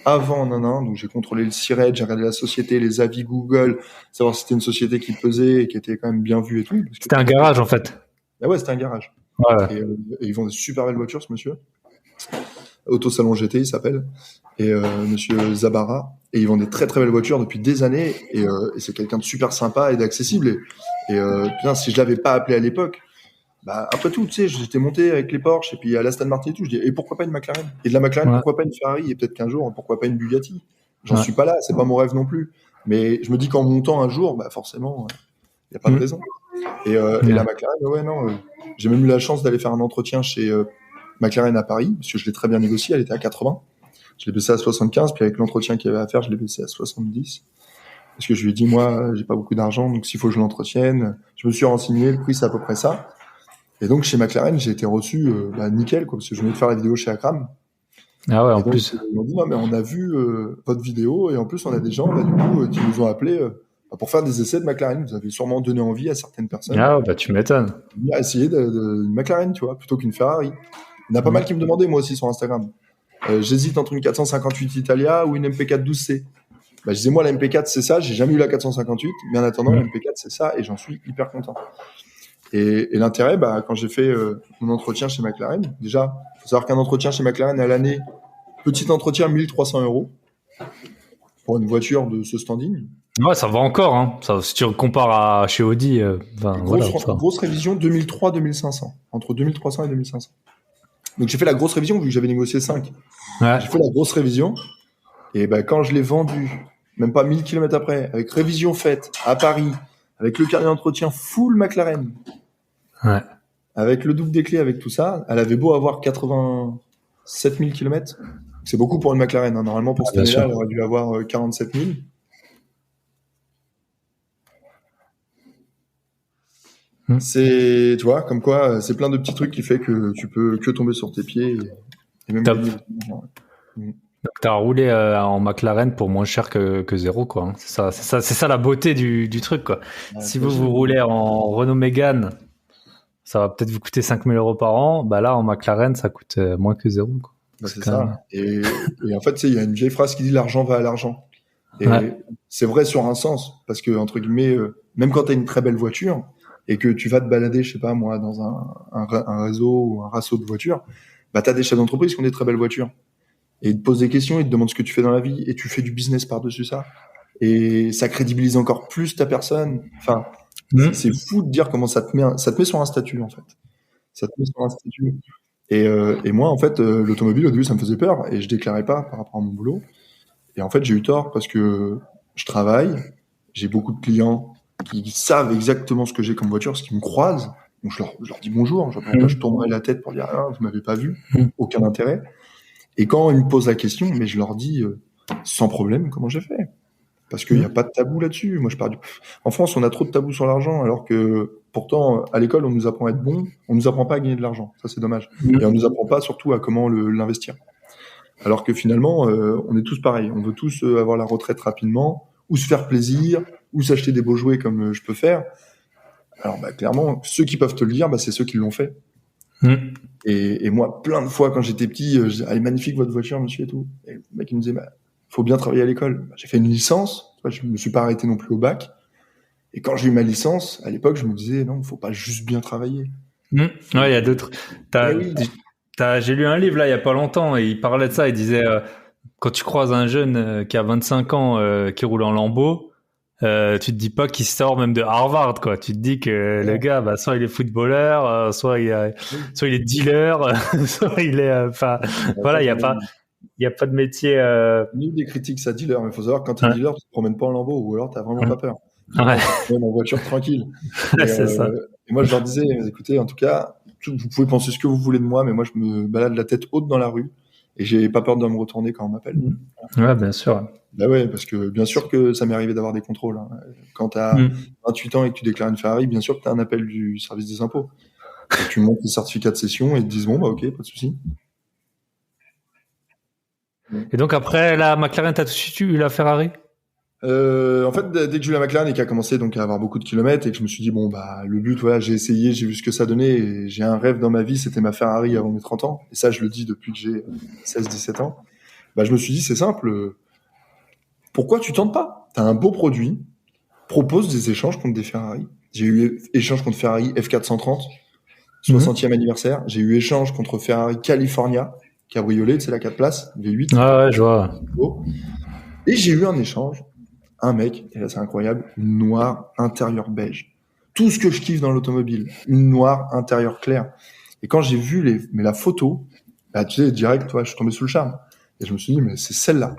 avant, donc j'ai contrôlé le SIRET, j'ai regardé la société, les avis Google, savoir si c'était une société qui pesait et qui était quand même bien vue et tout. C'était un garage en fait. Ah ouais, c'était un garage. Ouais. Et ils vendent des super belles voitures, ce monsieur. Autosalon GT, il s'appelle, et Monsieur Zabara, et ils vendent des très très belles voitures depuis des années, et c'est quelqu'un de super sympa et d'accessible. Et putain, si je l'avais pas appelé à l'époque, bah après tout, tu sais, j'étais monté avec les Porsche et puis à l'Aston Martin et tout, je dis et pourquoi pas une McLaren? Et de la McLaren, pourquoi pas une Ferrari? Et peut-être qu'un jour, pourquoi pas une Bugatti? J'en suis pas là, c'est pas mon rêve non plus. Mais je me dis qu'en montant un jour, bah forcément, il y a pas de raison. Et la McLaren, ouais, non, j'ai même eu la chance d'aller faire un entretien chez McLaren à Paris, parce que je l'ai très bien négocié, elle était à 80. Je l'ai baissé à 75, puis avec l'entretien qu'il y avait à faire, je l'ai baissé à 70. Parce que je lui ai dit, moi, j'ai pas beaucoup d'argent, donc s'il faut que je l'entretienne, je me suis renseigné, le prix c'est à peu près ça. Et donc chez McLaren, j'ai été reçu nickel, quoi, parce que je venais de faire la vidéo chez Akram. Ah ouais, et en donc, plus. ils m'ont dit, non, mais on a vu votre vidéo, et en plus, on a des gens, du coup, qui nous ont appelés pour faire des essais de McLaren. Vous avez sûrement donné envie à certaines personnes. Ah ouais, bah tu m'étonnes. À essayer une McLaren, tu vois, plutôt qu'une Ferrari. Il y en a pas mal qui me demandaient, moi aussi, sur Instagram. J'hésite entre une 458 Italia ou une MP4 12C. Bah, je disais, moi, la MP4, c'est ça. J'ai jamais eu la 458, mais en attendant, la MP4, c'est ça, et j'en suis hyper content. Et l'intérêt, bah, quand j'ai fait mon entretien chez McLaren, déjà, il faut savoir qu'un entretien chez McLaren à l'année, petit entretien, 1300 € pour une voiture de ce standing. Ouais, ça va encore. Hein. Ça, si tu compares à chez Audi, grosse révision, 2003-2500. Entre 2300 et 2500. Donc j'ai fait la grosse révision, vu que j'avais négocié 5. Ouais. J'ai fait la grosse révision. Et bah, quand je l'ai vendu, même pas 1000 km après, avec révision faite à Paris, avec le carnet d'entretien full McLaren, ouais. Avec le double des clés, avec tout ça, elle avait beau avoir 87 000 km. C'est beaucoup pour une McLaren. Hein. Normalement, pour cette année-là, elle aurait dû avoir 47 000. C'est, tu vois, comme quoi, c'est plein de petits trucs qui fait que tu peux que tomber sur tes pieds et même gagner. Donc t'as roulé en McLaren pour moins cher que zéro, quoi. Hein. C'est ça la beauté du truc, quoi. Ouais, si vous roulez en Renault Mégane, ça va peut-être vous coûter 5 000 € par an. Bah là, en McLaren, ça coûte moins que zéro, quoi. Bah, c'est ça. Et en fait, il y a une vieille phrase qui dit l'argent va à l'argent. Et c'est vrai sur un sens, parce que entre guillemets, même quand t'as une très belle voiture et que tu vas te balader, je sais pas moi, dans un réseau ou un rasso de voitures, bah t'as des chefs d'entreprise qui ont des très belles voitures. Et ils te posent des questions, ils te demandent ce que tu fais dans la vie, et tu fais du business par-dessus ça. Et ça crédibilise encore plus ta personne. Enfin, c'est fou de dire comment ça te met sur un statut, en fait. Ça te met sur un statut. Et moi, en fait, l'automobile, au début, ça me faisait peur, et je déclarais pas par rapport à mon boulot. Et en fait, j'ai eu tort, parce que je travaille, j'ai beaucoup de clients qui savent exactement ce que j'ai comme voiture, ce qui me croisent. Donc, je leur dis bonjour, je tournerai la tête pour dire, ah, vous m'avez pas vu, aucun intérêt. Et quand ils me posent la question, mais je leur dis sans problème comment j'ai fait. Parce qu'il n'y a pas de tabou là-dessus. Moi, en France, on a trop de tabous sur l'argent, alors que pourtant, à l'école, on nous apprend à être bon, on nous apprend pas à gagner de l'argent. Ça, c'est dommage. Et on nous apprend pas surtout à comment l'investir. Alors que finalement, on est tous pareils. On veut tous avoir la retraite rapidement, ou se faire plaisir, ou s'acheter des beaux jouets comme je peux faire. Alors, bah, clairement, ceux qui peuvent te le dire, bah, c'est ceux qui l'ont fait. Et moi, plein de fois, quand j'étais petit, je disais, ah, magnifique votre voiture, monsieur, et tout. Et le mec, il me disait, bah, faut bien travailler à l'école. Bah, j'ai fait une licence, je me suis pas arrêté non plus au bac. Et quand j'ai eu ma licence, à l'époque, je me disais, non, faut pas juste bien travailler. Ouais, il y a d'autres. J'ai lu un livre, là, il y a pas longtemps, et il parlait de ça, il disait, quand tu croises un jeune qui a 25 ans, qui roule en Lambo, tu te dis pas qu'il sort même de Harvard, quoi. Tu te dis que le gars, bah, soit il est footballeur, soit il est dealer, soit il est, voilà, il y a pas de métier. Ni des critiques à dealer, mais il faut savoir que quand t'es dealer, tu te promènes pas en Lambo, ou alors t'as vraiment pas peur. Tu te en voiture tranquille. C'est ça. Et moi, je leur disais, écoutez, en tout cas, vous pouvez penser ce que vous voulez de moi, mais moi, je me balade la tête haute dans la rue. Et j'ai pas peur de me retourner quand on m'appelle. Ouais, bien sûr. Bah ouais, parce que bien sûr que ça m'est arrivé d'avoir des contrôles. Hein. Quand t'as 28 ans et que tu déclares une Ferrari, bien sûr que t'as un appel du service des impôts. Et tu montres tes certificats de cession et ils te disent bon, bah ok, pas de souci. Et donc après la McLaren, t'as tout de suite eu la Ferrari? En fait, dès que j'ai eu la McLaren et qu'elle a commencé donc à avoir beaucoup de kilomètres et que je me suis dit bon bah le but, voilà, j'ai essayé, j'ai vu ce que ça donnait et j'ai un rêve dans ma vie, c'était ma Ferrari avant mes 30 ans. Et ça, je le dis depuis que j'ai 16-17 ans. Bah je me suis dit c'est simple. Pourquoi tu tentes pas? T'as un beau produit, propose des échanges contre des Ferrari. J'ai eu échange contre Ferrari F430, 60e anniversaire. J'ai eu échange contre Ferrari California, cabriolet, c'est la 4 places, V8. Ouais, je vois. Et j'ai eu un échange, un mec, et là c'est incroyable, une noire intérieure beige. Tout ce que je kiffe dans l'automobile, une noire intérieure claire. Et quand j'ai vu la photo, bah, tu sais, direct, toi, je suis tombé sous le charme. Et je me suis dit, mais c'est celle-là.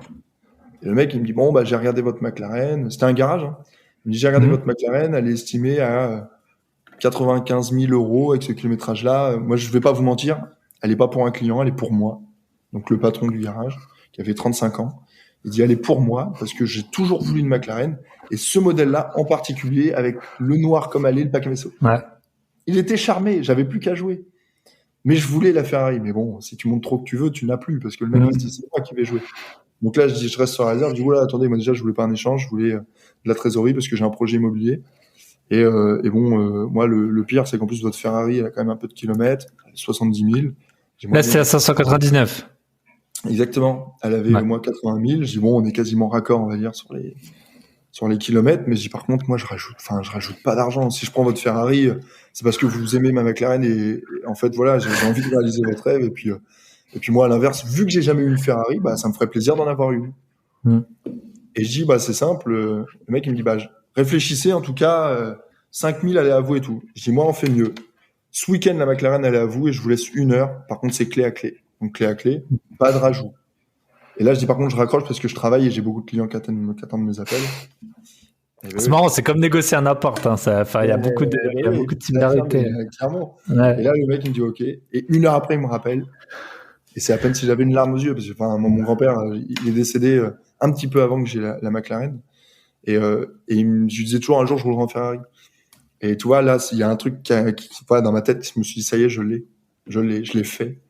Et le mec, il me dit, bon, bah, j'ai regardé votre McLaren. C'était un garage, hein. Il me dit, j'ai regardé votre McLaren, elle est estimée à 95 000 euros avec ce kilométrage-là. Moi, je vais pas vous mentir, elle est pas pour un client, elle est pour moi. Donc, le patron du garage, qui avait 35 ans, il dit, elle est pour moi parce que j'ai toujours voulu une McLaren et ce modèle-là en particulier avec le noir comme elle est, le paquet vaisseau. Ouais. Il était charmé, j'avais plus qu'à jouer. Mais je voulais la Ferrari. Mais bon, si tu montres trop que tu veux, tu n'as plus parce que le mec, il dit, c'est moi qui vais jouer. Donc là, je dis, je reste sur la réserve. Je dis, voilà, attendez, moi déjà, je voulais pas un échange, je voulais de la trésorerie parce que j'ai un projet immobilier. Et bon, moi, le pire, c'est qu'en plus, votre Ferrari, elle a quand même un peu de kilomètres, 70 000. Là, c'est à 599. Exactement. Elle avait, moi, 80 000. Je dis, bon, on est quasiment raccord, on va dire, sur les kilomètres. Mais je dis, par contre, moi, je rajoute pas d'argent. Si je prends votre Ferrari, c'est parce que vous aimez ma McLaren et en fait, voilà, j'ai envie de réaliser votre rêve. Et puis moi, à l'inverse, vu que j'ai jamais eu une Ferrari, bah, ça me ferait plaisir d'en avoir une. Et je dis, bah, c'est simple. Le mec, il me dit, bah, réfléchissez, en tout cas, 5 000, elle est à vous et tout. Je dis, moi, on fait mieux. Ce week-end, la McLaren, elle est à vous et je vous laisse 1 heure. Par contre, c'est clé à clé. Donc, clé à clé, pas de rajout. Et là, je dis, par contre, je raccroche parce que je travaille et j'ai beaucoup de clients qui attendent mes appels. C'est marrant, c'est comme négocier un appart. Hein, il y a beaucoup de similarités. Clairement. Ouais. Et là, le mec, il me dit, OK. Et 1 heure après, il me rappelle. Et c'est à peine si j'avais une larme aux yeux. Parce que mon grand-père, il est décédé un petit peu avant que j'ai la McLaren. Et je lui disais toujours, un jour, je roulerai en Ferrari. Et tu vois, là, il y a un truc qui dans ma tête, je me suis dit, ça y est, je l'ai fait.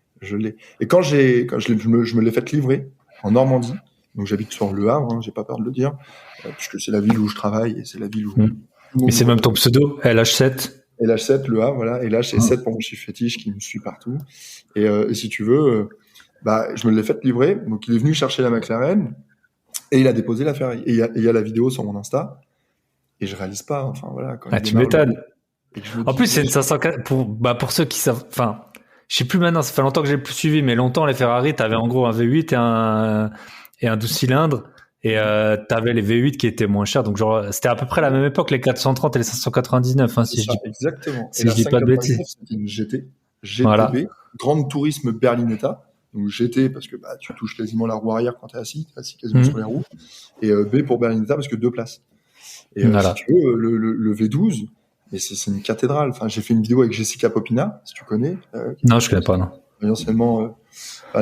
Et quand je me l'ai fait livrer en Normandie, donc j'habite sur Le Havre, hein, j'ai pas peur de le dire, puisque c'est la ville où je travaille et c'est la ville où... Mais c'est même ton pseudo, LH7. LH7, Le Havre, voilà. Et là, j'ai 7 pour mon chiffre fétiche qui me suit partout. Et si tu veux, je me l'ai fait livrer. Donc, il est venu chercher la McLaren et il a déposé la Ferrari. Et il y a la vidéo sur mon Insta. Et je réalise pas. Enfin, voilà. Tu m'étonnes. En plus, c'est une 504 pour ceux qui savent. Enfin, je sais plus maintenant. Ça fait longtemps que j'ai plus suivi, mais longtemps les Ferrari, t'avais en gros un V8 et un 12 cylindres. Et t'avais les V8 qui étaient moins chers. Donc genre, c'était à peu près la même époque, les 430 et les 599. Hein, exactement. Si je dis pas de bêtises. C'était une GTB, voilà. Grande Tourisme Berlinetta. Donc GT parce que tu touches quasiment la roue arrière quand t'es assis quasiment sur les roues. Et B pour Berlinetta parce que 2 places. Et si tu veux, le V12, mais c'est une cathédrale. Enfin, j'ai fait une vidéo avec Jessica Popina, si tu connais. Non, je connais pas, non. Anciennement,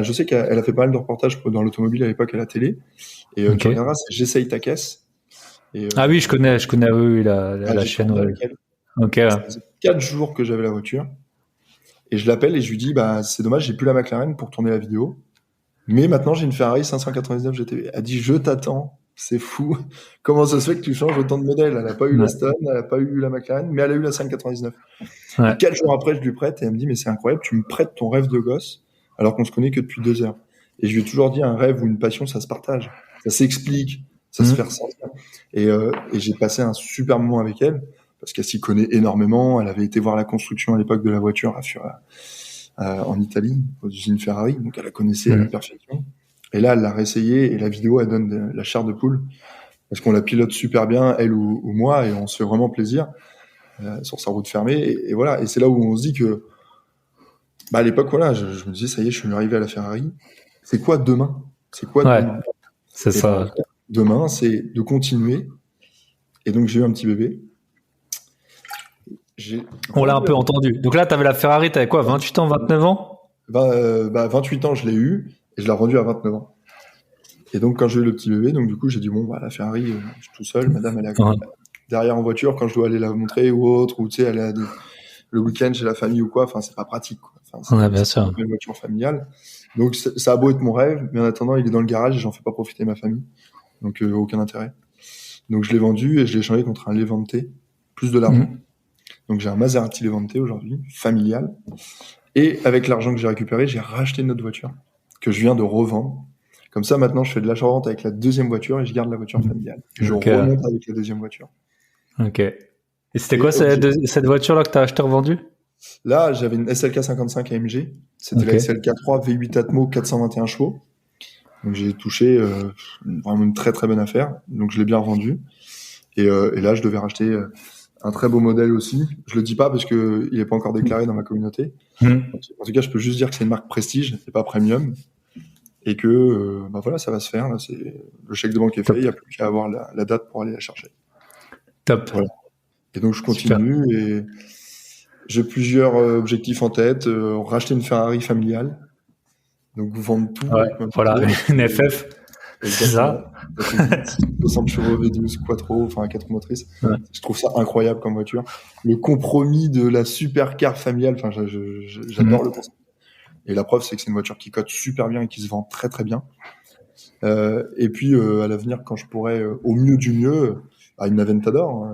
je sais qu'elle a fait pas mal de reportages dans l'automobile à l'époque à la télé. Et tu regarderas, c'est J'essaye ta caisse. Et, ah oui, je connais oui, la chaîne. Ouais. Ok. 4 jours que j'avais la voiture. Et je l'appelle et je lui dis, c'est dommage, j'ai plus la McLaren pour tourner la vidéo. Mais maintenant, j'ai une Ferrari 599 GTB. Elle dit, je t'attends. C'est fou. Comment ça se fait que tu changes autant de modèles? Elle n'a pas eu la Stone, elle n'a pas eu la McLaren, mais elle a eu la 599. Ouais. 4 jours après, je lui prête et elle me dit, mais c'est incroyable, tu me prêtes ton rêve de gosse alors qu'on se connaît que depuis 2 heures. Et je lui ai toujours dit, un rêve ou une passion, ça se partage. Ça s'explique, ça se fait ressentir. Et j'ai passé un super moment avec elle parce qu'elle s'y connaît énormément. Elle avait été voir la construction à l'époque de la voiture en Italie, aux usines Ferrari. Donc elle la connaissait à la perfection. Et là, elle l'a réessayé et la vidéo, elle donne la chair de poule parce qu'on la pilote super bien, elle ou moi, et on se fait vraiment plaisir sur sa route fermée. Et voilà. Et c'est là où on se dit que, à l'époque, voilà, je me disais, ça y est, je suis arrivé à la Ferrari. C'est quoi demain? Demain? C'est ça. Demain, c'est de continuer. Et donc, j'ai eu un petit bébé. On l'a un peu entendu. Donc là, tu avais la Ferrari, tu avais quoi, 28 ans, 29 ans? 28 ans, je l'ai eu et je l'ai rendue à 29 ans. Et donc, quand j'ai eu le petit bébé, donc du coup, j'ai dit, la Ferrari, je suis tout seul. Madame, elle est derrière en voiture quand je dois aller la montrer ou autre, ou tu sais, elle a le week-end chez la famille ou quoi. Enfin, c'est pas pratique, quoi. Enfin, bien sûr. Une voiture familiale. Donc, ça a beau être mon rêve, mais en attendant, il est dans le garage et j'en fais pas profiter ma famille. Donc, aucun intérêt. Donc, je l'ai vendu et je l'ai échangé contre un Levante, plus de l'argent. Donc, j'ai un Maserati Levante aujourd'hui, familial. Et avec l'argent que j'ai récupéré, j'ai racheté une autre voiture que je viens de revendre. Comme ça, maintenant, je fais de l'achat-revente avec la deuxième voiture et je garde la voiture familiale. Et je remonte avec la deuxième voiture. Ok. Et c'était quoi cette voiture-là que tu as acheté revendue? Là, j'avais une SLK 55 AMG. C'était la SLK 3 V8 Atmo 421 chevaux. Donc j'ai touché vraiment une très très bonne affaire. Donc je l'ai bien revendue. Et là, je devais racheter un très beau modèle aussi. Je le dis pas parce que il est pas encore déclaré dans ma communauté. En tout cas, je peux juste dire que c'est une marque prestige et pas premium. Et que bah voilà, ça va se faire. Là, le chèque de banque est fait. Il n'y a plus qu'à avoir la date pour aller la chercher. Top. Voilà. Et donc je continue. Super. Et j'ai plusieurs objectifs en tête. Racheter une Ferrari familiale. Donc vendre tout. Ouais, voilà, une FF. C'est ça. 60 chevaux V12 quattro, enfin 4 motrices. Ouais. Je trouve ça incroyable comme voiture. Le compromis de la supercar familiale, enfin j'adore le concept. Et la preuve, c'est que c'est une voiture qui cote super bien et qui se vend très très bien. Et puis à l'avenir, quand je pourrais au mieux du mieux, à une Aventador,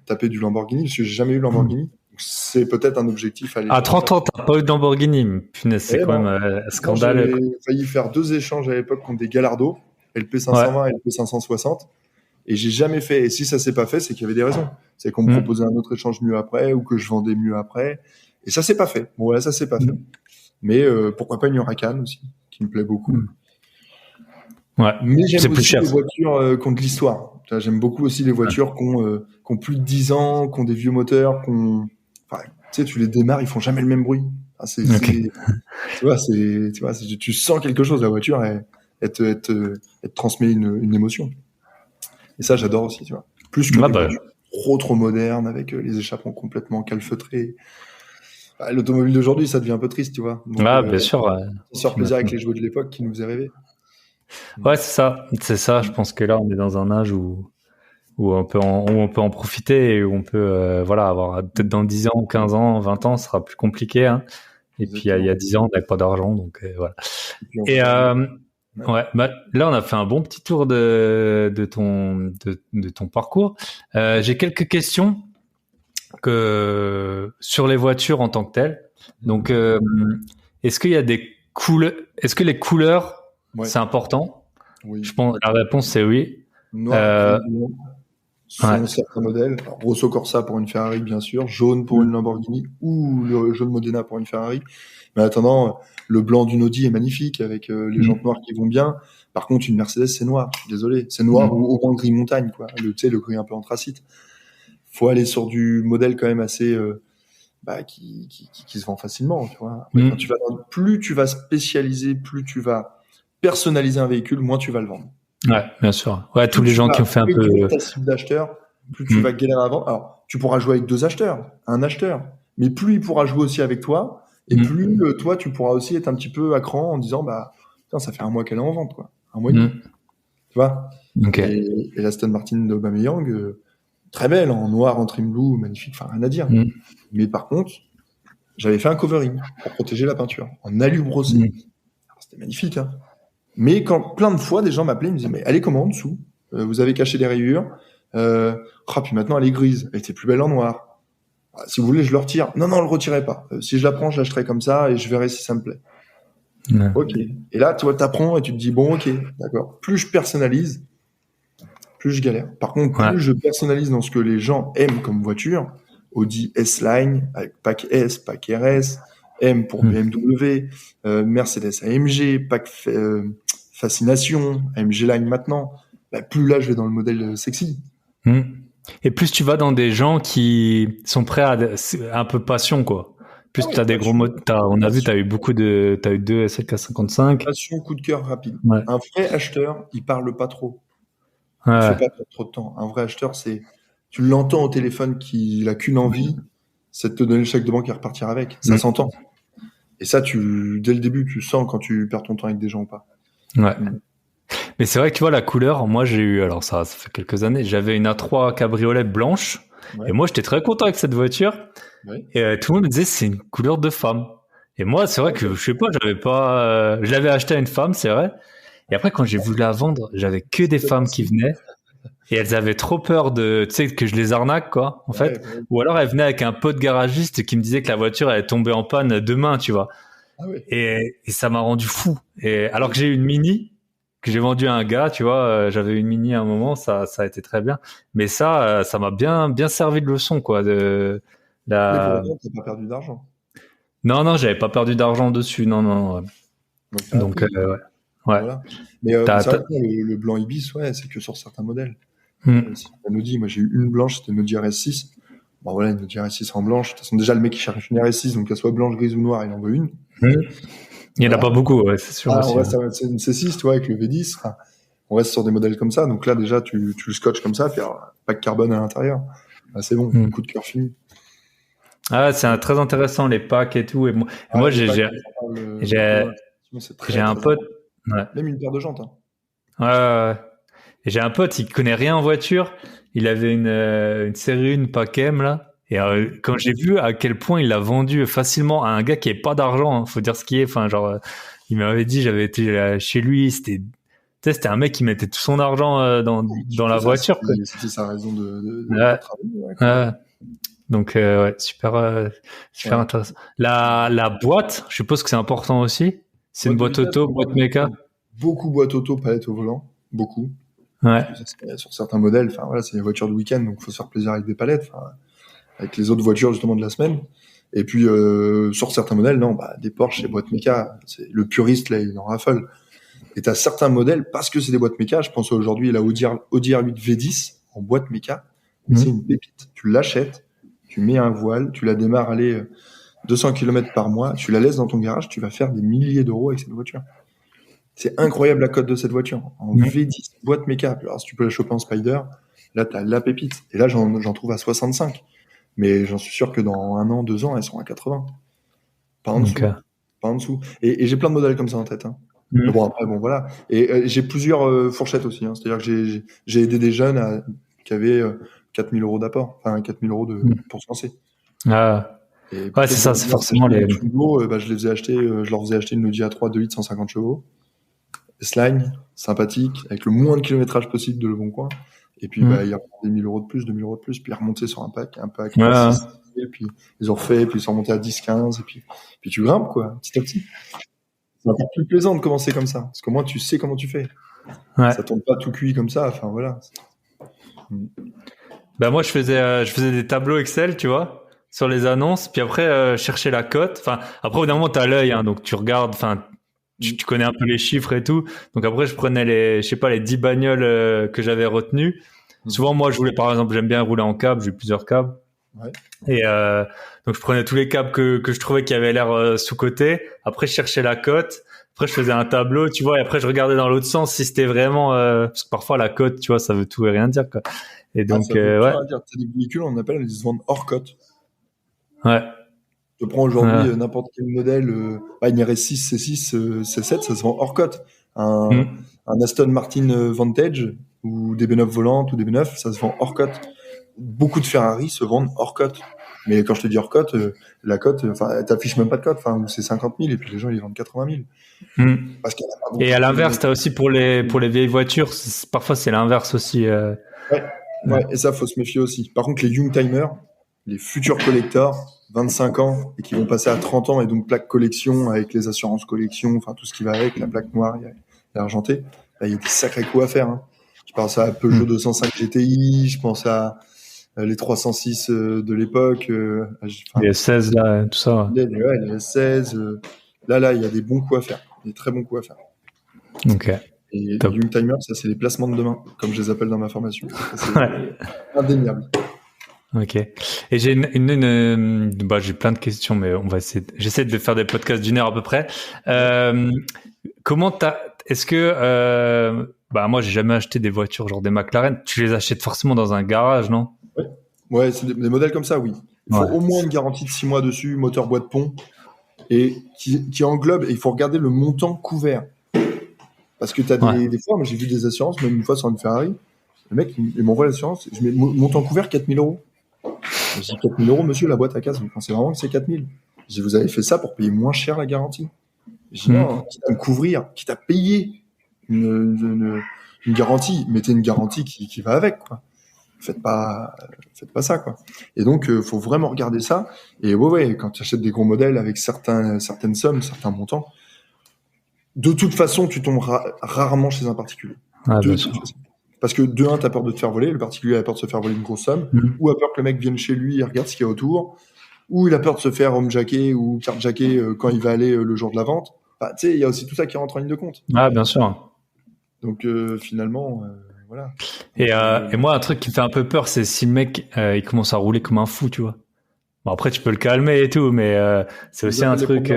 taper du Lamborghini, parce que j'ai jamais eu Lamborghini. Donc, c'est peut-être un objectif à aller. À 30 ans, t'as pas eu de Lamborghini, punaise, c'est quand même un scandale. J'ai failli faire 2 échanges à l'époque contre des Gallardo, LP520 et LP560. Et j'ai jamais fait. Et si ça s'est pas fait, c'est qu'il y avait des raisons. C'est qu'on me proposait un autre échange mieux après, ou que je vendais mieux après. Et ça s'est pas fait. Bon, là, ça s'est pas fait. Mais pourquoi pas une Huracan aussi, qui me plaît beaucoup. Ouais. Mais j'aime aussi les voitures qui ont de l'histoire. J'aime beaucoup aussi les voitures qui ont plus de 10 ans, qui ont des vieux moteurs, enfin, tu sais, tu les démarres, ils font jamais le même bruit. Enfin, tu sens quelque chose, la voiture, elle te transmet une émotion. Et ça, j'adore aussi, tu vois. Plus que des voitures trop modernes, avec les échappements complètement calfeutrés. L'automobile d'aujourd'hui, ça devient un peu triste, tu vois. Donc, bien sûr. Ça sort plaisir avec les jouets de l'époque qui nous faisaient rêver. Ouais, c'est ça. Je pense que là, on est dans un âge où on peut en profiter et où on peut, avoir peut-être dans 10 ans, 15 ans, 20 ans, ce sera plus compliqué, hein. Et puis, il y a 10 ans, on n'avait pas d'argent, donc, voilà. Et, là, on a fait un bon petit tour de ton parcours. J'ai quelques questions sur les voitures en tant que telles. Donc, est-ce qu'il y a des couleurs, est-ce que les couleurs, c'est important? Oui. Je pense, la réponse, c'est oui. Noir, selon certains modèles. Rosso Corsa pour une Ferrari, bien sûr. Jaune pour une Lamborghini ou le jaune Modena pour une Ferrari. Mais en attendant, le blanc d'une Audi est magnifique avec les jantes noires qui vont bien. Par contre, une Mercedes, c'est noir. Je suis désolé. C'est noir ou au moins gris montagne, quoi. Le gris un peu anthracite. Faut aller sur du modèle quand même assez, qui se vend facilement, tu vois. Après, plus tu vas spécialiser, plus tu vas personnaliser un véhicule, moins tu vas le vendre. Ouais, bien sûr. Ouais, tous les gens qui ont fait un peu ta cible d'acheteur, plus tu vas galérer à vendre. Alors, tu pourras jouer avec 2 acheteurs, un acheteur, mais plus il pourra jouer aussi avec toi, et plus toi, tu pourras aussi être un petit peu à cran en disant, putain, ça fait 1 mois qu'elle est en vente, quoi. 1 mois et demi. Tu vois? Okay. Et l'Aston Martin d'Aubameyang, très belle, en noir, en trim blue, magnifique, enfin, rien à dire. Mais par contre, j'avais fait un covering pour protéger la peinture, en alu brossé. Alors, c'était magnifique, hein. Mais quand plein de fois, des gens m'appelaient, ils me disaient, mais elle est comment en dessous? Vous avez caché des rayures. Puis maintenant, elle est grise. Elle était plus belle en noir. Si vous voulez, je le retire. Non, le retirez pas. Si je la prends, je l'achèterai comme ça et je verrai si ça me plaît. Ok. Et là, toi, t'apprends et tu te dis, bon, ok, d'accord. Plus je personnalise, plus je galère. Par contre, plus je personnalise dans ce que les gens aiment comme voiture, Audi S-Line, avec pack S, pack RS, M pour BMW, Mercedes AMG, pack Fascination, AMG Line maintenant, plus là je vais dans le modèle sexy. Et plus tu vas dans des gens qui sont prêts à un peu passion, quoi. Plus tu as des gros mots. On a vu, tu as eu 2 SLK55. Passion, coup de cœur rapide. Ouais. Un vrai acheteur, il parle pas trop. Il faut pas perdre trop de temps. Un vrai acheteur, tu l'entends au téléphone qu'il a qu'une envie, c'est de te donner le chèque de banque et repartir avec. Ça s'entend. Et ça, dès le début, tu sens quand tu perds ton temps avec des gens ou pas. Ouais. Mais c'est vrai que tu vois, la couleur, moi j'ai eu, alors ça fait quelques années, j'avais une A3 cabriolet blanche. Et moi j'étais très content avec cette voiture. Et tout le monde me disait c'est une couleur de femme. Et moi c'est vrai que je sais pas, je l'avais acheté à une femme, c'est vrai. Et après quand j'ai voulu la vendre, j'avais que des femmes qui venaient. Et elles avaient trop peur que je les arnaque, quoi, en fait. Ou alors elles venaient avec un pote garagiste qui me disait que la voiture allait tomber en panne demain, tu vois. Et ça m'a rendu fou. Et alors que j'ai eu une Mini, que j'ai vendue à un gars, tu vois, j'avais une Mini à un moment, ça a été très bien. Mais ça m'a bien servi de leçon, quoi, de Mais pour La... autant, t'as pas perdu d'argent. Non, j'avais pas perdu d'argent dessus. Non. Donc, t'as Donc, appris. ouais. Voilà. Mais T'as, c'est vrai t'as- que le blanc Ibis, ouais, c'est que sur certains modèles. Hmm. Si une Audi, moi j'ai eu une blanche, c'était une Audi RS6. Bon voilà, une Audi RS6 en blanche. De toute façon, déjà, le mec qui cherche une RS6, donc qu'elle soit blanche, grise ou noire, il en veut une. Hmm. Il y en a Voilà. pas beaucoup, ouais, c'est sûr Ah, on aussi. reste c'est une C6, tu vois, avec le V10. Enfin, on reste sur des modèles comme ça. Donc là, déjà, tu le scotches comme ça, puis alors, pas de carbone à l'intérieur. Ah, c'est bon, Hmm. coup de cœur fini. Ah, c'est très intéressant, les packs et tout. Et moi, Les packs, j'ai, c'est j'ai très, un très pote. important. Ouais. Même une paire de jantes. Hein. Ouais. Et j'ai un pote, il connaît rien en voiture. Il avait une série 1 pack M, là. Et quand j'ai vu à quel point il l'a vendu facilement à un gars qui n'avait pas d'argent, hein, faut dire ce qui est. Enfin, genre, il m'avait dit, j'avais été chez lui, c'était un mec qui mettait tout son argent dans la voiture, quoi. C'était sa raison de Ouais. travailler. Ouais, Ouais. Donc, ouais, super ouais. intéressant. La boîte, je suppose que c'est important aussi. C'est une boîte auto, boîte méca. Beaucoup boîte auto, palette au volant. Beaucoup. Ouais. Sur certains modèles, enfin voilà, c'est des voitures de week-end, donc il faut se faire plaisir avec des palettes, avec les autres voitures justement de la semaine. Et puis sur certains modèles, non, des Porsche, c'est boîte méca. C'est le puriste là, il en raffole. Et t'as certains modèles parce que c'est des boîtes méca. Je pense aujourd'hui la Audi R8 V10 en boîte méca, c'est une pépite. Tu l'achètes, tu mets un voile, tu la démarres, aller 200 km par mois, tu la laisses dans ton garage, tu vas faire des milliers d'euros avec cette voiture. C'est incroyable la cote de cette voiture. En V10, boîte méca. Alors, si tu peux la choper en Spider, là, t'as la pépite. Et là, j'en trouve à 65. Mais j'en suis sûr que dans 1 an, 2 ans, elles seront à 80. Pas en dessous. Okay. Pas en dessous. Et j'ai plein de modèles comme ça en tête. Hein. Mais bon, après, bon, voilà. Et j'ai plusieurs fourchettes aussi. Hein. C'est-à-dire que j'ai aidé des jeunes qui avaient 4 000 euros d'apport. Enfin, 4 000 euros pour se lancer. Ah. Et ouais, c'est ça, c'est forcément les... je les faisais acheter, je leur faisais acheter une Audi A3 2 litres 150 chevaux. S-Line, sympathique, avec le moins de kilométrage possible de Le Bon Coin. Et puis, il y a des 1 000 euros de plus, 2 000 euros de plus, puis remonter sur un pack 6, et puis ils ont refait, puis ils sont remontés à 10, 15, et puis tu grimpes, quoi, petit à petit. C'est encore plus plaisant de commencer comme ça, parce qu'au moins tu sais comment tu fais. Ouais. Ça tombe pas tout cuit comme ça, enfin voilà. Moi, je faisais des tableaux Excel, tu vois, sur les annonces, puis après, chercher la cote. Enfin, après, au bout d'un moment, t'as l'œil, hein, donc tu regardes, enfin, tu connais un peu les chiffres et tout. Donc après, je prenais les 10 bagnoles que j'avais retenues. Souvent, moi, je voulais, par exemple, j'aime bien rouler en cab, j'ai plusieurs cabs. Ouais. Et donc, je prenais tous les cabs que je trouvais qui avaient l'air sous-cotés. Après, je cherchais la cote. Après, je faisais un tableau, tu vois, et après, je regardais dans l'autre sens si c'était vraiment... parce que parfois, la cote, tu vois, ça veut tout et rien dire, quoi. Et donc, ça veut rien dire. T'as des véhicules, on appelle, ils se vendent hors cote. Ouais. Je prends aujourd'hui n'importe quel modèle, une RS6, C6, C7, ça se vend hors cote. Un Aston Martin Vantage ou des B9 volantes ou des B9, ça se vend hors cote. Beaucoup de Ferrari se vendent hors cote. Mais quand je te dis hors cote, la cote, t'affiches même pas de cote, ou c'est 50 000 et puis les gens ils vendent 80 000. Parce qu'il y en a pas beaucoup. Et à l'inverse, t'as aussi pour les vieilles voitures, parfois c'est l'inverse aussi. Ouais, et ça faut se méfier aussi. Par contre, les Youngtimers, les futurs collectors, 25 ans et qui vont passer à 30 ans et donc plaque collection avec les assurances collection, enfin tout ce qui va avec, la plaque noire et argentée, là, il y a des sacrés coups à faire. Hein. Je pense à Peugeot 205 GTI, je pense à les 306 de l'époque. Les 16 là, tout ça. Ouais, les 16. Là, il y a des bons coups à faire, des très bons coups à faire. Ok. Et les Youngtimers, ça c'est les placements de demain, comme je les appelle dans ma formation. C'est indéniable. Ok. Et j'ai j'ai plein de questions, mais j'essaie de faire des podcasts d'1 heure à peu près. Est-ce que, moi j'ai jamais acheté des voitures genre des McLaren. Tu les achètes forcément dans un garage, non? Ouais, c'est des modèles comme ça, oui. Il faut au moins une garantie de 6 mois dessus, moteur boîte pont, et qui englobe, et il faut regarder le montant couvert. Parce que t'as des fois, moi j'ai vu des assurances, même une fois sur une Ferrari, le mec il m'envoie l'assurance, je mets montant couvert 4 000 euros. Je dis 4 000 euros, monsieur, la boîte à casse, vous pensez vraiment que c'est 4 000? Je dis, vous avez fait ça pour payer moins cher la garantie? Je dis, non, quitte à me couvrir, quitte à payer une garantie, mettez une garantie qui va avec, quoi. Faites pas ça, quoi. Et donc, faut vraiment regarder ça. Et ouais, quand tu achètes des gros modèles avec certaines sommes, certains montants, de toute façon, tu tombes rarement chez un particulier. Bien sûr. Parce que de un, t'as peur de te faire voler, le particulier a peur de se faire voler une grosse somme, ou a peur que le mec vienne chez lui et regarde ce qu'il y a autour. ou il a peur de se faire homejacker ou carjacker quand il va aller le jour de la vente. Enfin, tu sais, il y a aussi tout ça qui rentre en ligne de compte. Ah, bien sûr. Donc finalement, voilà. Et moi, un truc qui me fait un peu peur, c'est si le mec il commence à rouler comme un fou, tu vois. Bon, après, tu peux le calmer et tout, mais c'est aussi un truc.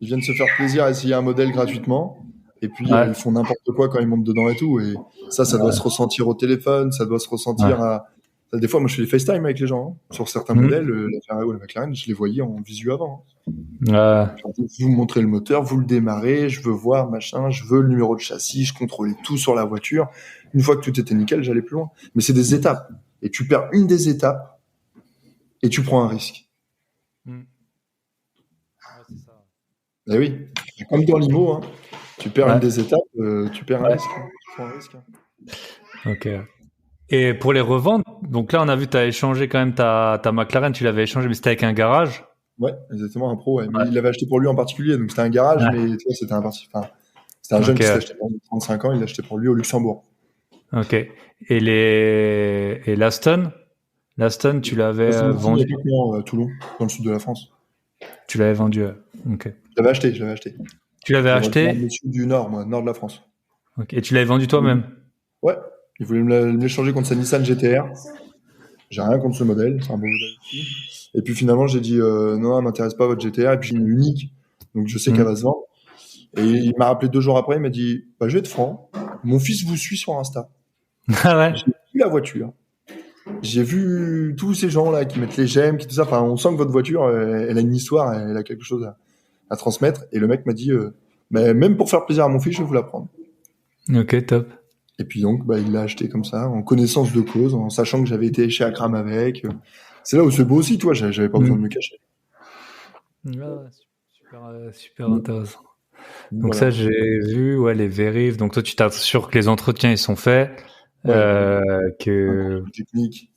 Ils viennent se faire plaisir à essayer un modèle gratuitement. Et puis, ils font n'importe quoi quand ils montent dedans et tout. Et ça doit se ressentir au téléphone, ça doit se ressentir à... Des fois, moi, je fais des FaceTime avec les gens. Hein. Sur certains modèles, la Ferrari ou la McLaren, je les voyais en visu avant. Hein. Vous me montrez le moteur, vous le démarrez, je veux voir, machin, je veux le numéro de châssis, je contrôlais tout sur la voiture. Une fois que tout était nickel, j'allais plus loin. Mais c'est des étapes. Et tu perds une des étapes et tu prends un risque. C'est ça. Eh oui, comme dans l'IMO, hein. Tu perds une des étapes, tu perds un risque. Tu prends un risque. Ok. Et pour les revendre, donc là, on a vu, tu as échangé quand même ta McLaren, tu l'avais échangé, mais c'était avec un garage. Ouais, exactement, un pro. Ouais. Mais il l'avait acheté pour lui en particulier, donc c'était un garage, mais tu vois, c'était un jeune qui s'est acheté pour 35 ans, il l'a acheté pour lui au Luxembourg. Ok. Et l'Aston, tu l'avais vendu à Toulon, dans le sud de la France. Tu l'avais vendu. Ok. Je l'avais acheté. Tu l'avais acheté dans le sud du nord, moi, nord de la France. Ok. Et tu l'avais vendu toi-même? Ouais. Il voulait me l'échanger contre sa Nissan GTR. J'ai rien contre ce modèle, c'est un bon modèle aussi. Et puis finalement, j'ai dit non, elle m'intéresse pas votre GTR. Et puis une unique, donc je sais qu'elle va se vendre. Et il m'a rappelé 2 jours après, il m'a dit bah, je vais être franc, mon fils vous suit sur Insta. Ah ouais. J'ai vu la voiture. J'ai vu tous ces gens là qui mettent les j'aime, qui tout ça. Enfin, on sent que votre voiture, elle a une histoire, elle a quelque chose à transmettre. Et le mec m'a dit mais même pour faire plaisir à mon fils, je vais vous la prendre. Ok, top. Et puis donc, il l'a acheté comme ça, en connaissance de cause, en sachant que j'avais été chez Akram avec. C'est là où c'est beau aussi, toi. J'avais pas besoin de me cacher. Super intéressant. Donc ça, j'ai vu, les vérifs. Donc toi, tu t'assures que les entretiens ils sont faits, que technique.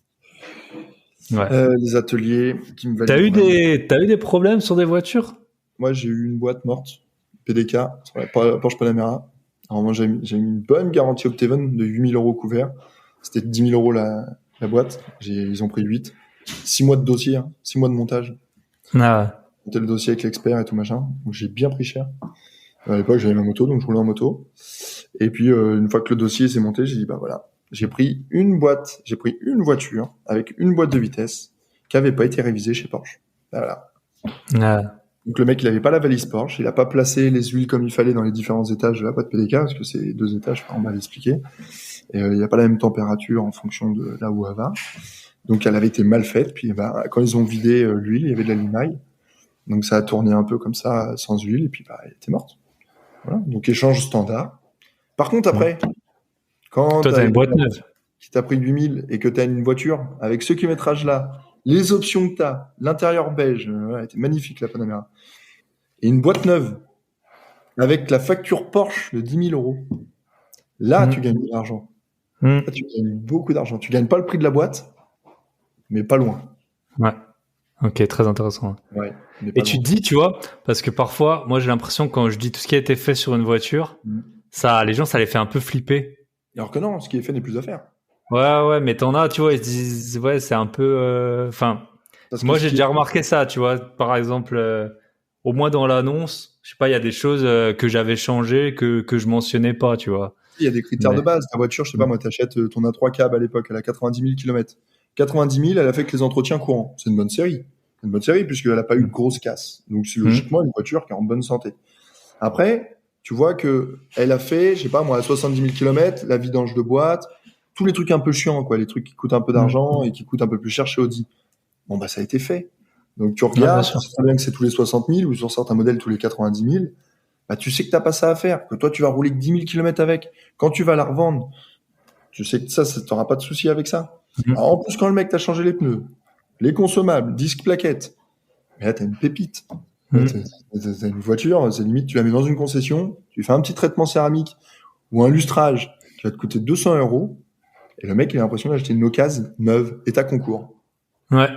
Les ateliers qui me valident. T'as eu des problèmes sur des voitures? Moi, j'ai eu une boîte morte, PDK, sur la Porsche Panamera. Alors moi, j'ai mis une bonne garantie Opteven de 8 000 € couvert. C'était 10 000 € la boîte. Ils ont pris 8. 6 mois de dossier, 6 mois de montage. Monter le dossier avec l'expert et tout machin. Donc j'ai bien pris cher. À l'époque, j'avais ma moto, donc je roulais en moto. Et puis, une fois que le dossier s'est monté, j'ai dit, voilà, j'ai pris une voiture avec une boîte de vitesse qui avait pas été révisée chez Porsche. Voilà. Donc le mec, il avait pas la valise Porsche, il a pas placé les huiles comme il fallait dans les différents étages de la boîte PDK, parce que c'est 2 étages, on m'a expliqué. Et il n'y a pas la même température en fonction de là où elle va. Donc elle avait été mal faite, puis quand ils ont vidé l'huile, il y avait de la limaille. Donc ça a tourné un peu comme ça, sans huile, et puis elle était morte. Voilà. Donc échange standard. Par contre, après, quand toi, t'as une boîte neuve qui t'a pris 8000 et que t'as une voiture avec ce kilométrage-là, les options que t'as, l'intérieur beige, elle était magnifique la Panamera, et une boîte neuve avec la facture Porsche de 10 000 €, là, tu gagnes de l'argent. Là, tu gagnes beaucoup d'argent. Tu gagnes pas le prix de la boîte, mais pas loin. Ouais. Ok, très intéressant. Ouais. Et tu te dis, tu vois, parce que parfois, moi, j'ai l'impression quand je dis tout ce qui a été fait sur une voiture, les gens, ça les fait un peu flipper. Alors que non, ce qui est fait n'est plus à faire. Ouais, mais t'en as, tu vois, ils se disent, c'est un peu, moi, j'ai déjà remarqué ça, tu vois, par exemple, au moins dans l'annonce, je sais pas, il y a des choses que j'avais changées, que je mentionnais pas, tu vois. Il y a des critères de base. Ta voiture, je sais pas, moi, t'achètes ton A3 cab à l'époque, elle a 90 000 km. 90 000, elle a fait que les entretiens courants. C'est une bonne série. Une bonne série puisqu'elle a pas eu de grosse casse. Donc, c'est logiquement une voiture qui est en bonne santé. Après, tu vois que elle a fait, je sais pas, moi, à 70 000 km, la vidange de boîte, tous les trucs un peu chiants, quoi, les trucs qui coûtent un peu d'argent et qui coûtent un peu plus cher chez Audi. Bon, ça a été fait. Donc, tu regardes, tu sais bien que c'est tous les 60 000 ou sur certains modèles tous les 90 000. Tu sais que t'as pas ça à faire, que toi, tu vas rouler que 10 000 km avec. Quand tu vas la revendre, tu sais que ça t'auras pas de souci avec ça. Alors, en plus, quand le mec t'a changé les pneus, les consommables, disque plaquette, mais là, t'as une pépite. T'as une voiture, c'est limite, tu la mets dans une concession, tu fais un petit traitement céramique ou un lustrage qui va te coûter 200 €, et le mec, il a l'impression d'acheter une occasion neuve, état concours. Ouais.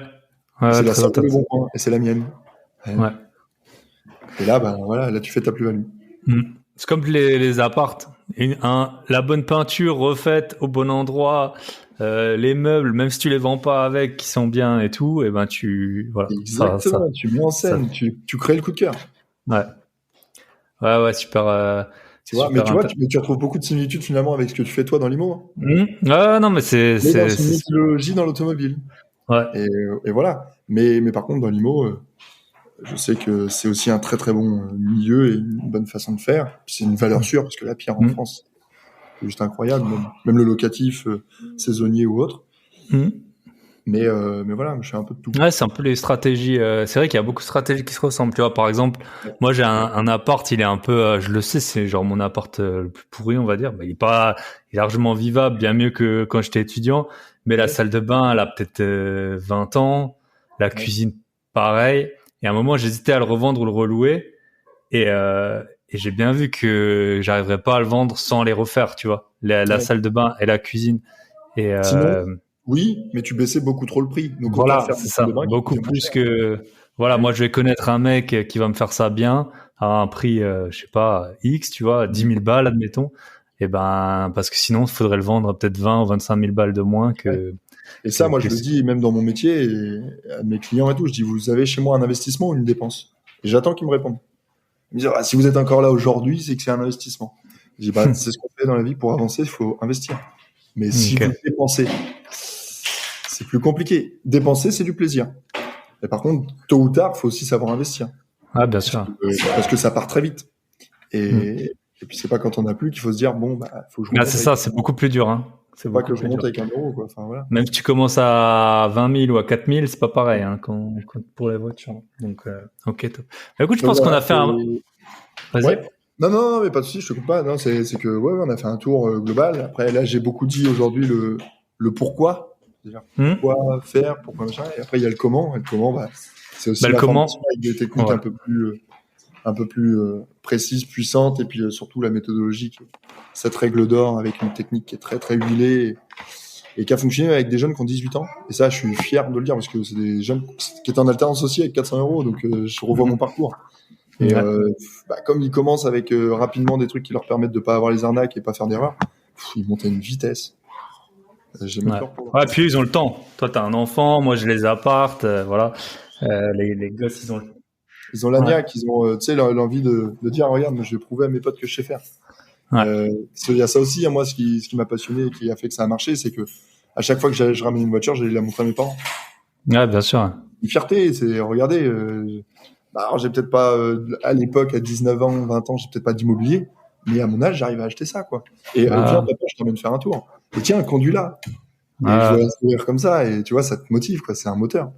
C'est la sorte de Bon Coin, et c'est la mienne. Ouais. Et là, là, tu fais ta plus-value. C'est comme les appartes. La bonne peinture refaite au bon endroit, les meubles, même si tu les vends pas avec, qui sont bien et tout, et ben voilà. Exactement, tu mets en scène, tu crées le coup de cœur. Ouais. Ouais, super. Tu vois, mais tu retrouves beaucoup de similitudes finalement avec ce que tu fais toi dans l'IMO. Ouais, non, mais c'est dans une méthodologie dans l'automobile. Ouais. Et voilà. Mais par contre, dans l'IMO, je sais que c'est aussi un très très bon milieu et une bonne façon de faire. C'est une valeur sûre parce que la pierre en France, c'est juste incroyable. Même le locatif, saisonnier ou autre. Mais voilà, je fais un peu de tout. Ouais, c'est un peu les stratégies. C'est vrai qu'il y a beaucoup de stratégies qui se ressemblent. Tu vois, par exemple, moi j'ai un appart, il est un peu, je le sais, c'est genre mon appart le plus pourri, on va dire. Il est largement vivable, bien mieux que quand j'étais étudiant. Mais la salle de bain, elle a peut-être 20 ans. La cuisine, pareil. Et à un moment, j'hésitais à le revendre ou le relouer. Et j'ai bien vu que j'arriverais pas à le vendre sans les refaire, tu vois. La salle de bain et la cuisine. Et sinon, oui, mais tu baissais beaucoup trop le prix. Donc voilà, c'est ça. Beaucoup plus que. Voilà, moi je vais connaître un mec qui va me faire ça bien à un prix, je sais pas, X, tu vois, 10 000 balles, admettons. Et ben, parce que sinon, il faudrait le vendre peut-être 20 ou 25 000 balles de moins que. Et ça, moi, je le dis même dans mon métier et à mes clients et tout. Je dis, vous avez chez moi un investissement ou une dépense? Et j'attends qu'ils me répondent. Ils me disent, si vous êtes encore là aujourd'hui, c'est que c'est un investissement. Je dis, c'est ce qu'on fait dans la vie. Pour avancer, il faut investir. Mais si vous dépensez, c'est plus compliqué. Dépenser, c'est du plaisir. Et par contre, tôt ou tard, il faut aussi savoir investir. Ah, bien sûr. Parce que ça part très vite. Et puis, c'est pas quand on n'a plus qu'il faut se dire, faut que je c'est ça, c'est beaucoup plus dur, hein. C'est pas que je monte avec 1 euro, quoi. Enfin, voilà. Même si tu commences à 20 000 ou à 4 000, c'est pas pareil, hein, pour les voitures. Donc, ok, top. Écoute, je pense qu'on a fait un. Vas-y. Ouais. Non, mais pas de souci, je te coupe pas. Non, c'est que, on a fait un tour global. Après, là, j'ai beaucoup dit aujourd'hui le pourquoi. C'est-à-dire, pourquoi faire, pourquoi machin. Et après, il y a le comment. Et le comment, c'est aussi la formation avec des techniques un peu plus précises, puissantes. Et puis, surtout, la méthodologie, cette règle d'or avec une technique qui est très, très huilée et qui a fonctionné avec des jeunes qui ont 18 ans. Et ça, je suis fier de le dire parce que c'est des jeunes qui étaient en alternance aussi avec 400 euros. Donc, je revois mon parcours. Et comme ils commencent avec rapidement des trucs qui leur permettent de pas avoir les arnaques et pas faire d'erreurs, ils montent à une vitesse. J'ai même peur pour puis ils ont le temps. Toi, t'as un enfant, moi, je les appart, voilà. Les gosses, ils ont l'agnac, ils ont l'envie de dire regarde, moi, je vais prouver à mes potes que je sais faire. Il y a ça aussi, moi, ce qui m'a passionné et qui a fait que ça a marché, c'est que à chaque fois que je ramène une voiture, j'allais la montrer à mes parents. Ouais, bien sûr. Une fierté, c'est regardez. Alors, j'ai peut-être pas, à l'époque, à 19 ans, 20 ans, j'ai peut-être pas d'immobilier, mais à mon âge, j'arrive à acheter ça, quoi. Et viens, papa, je t'emmène faire un tour. Et tiens, conduis là. Et je vais sourire comme ça, et tu vois, ça te motive, quoi. C'est un moteur.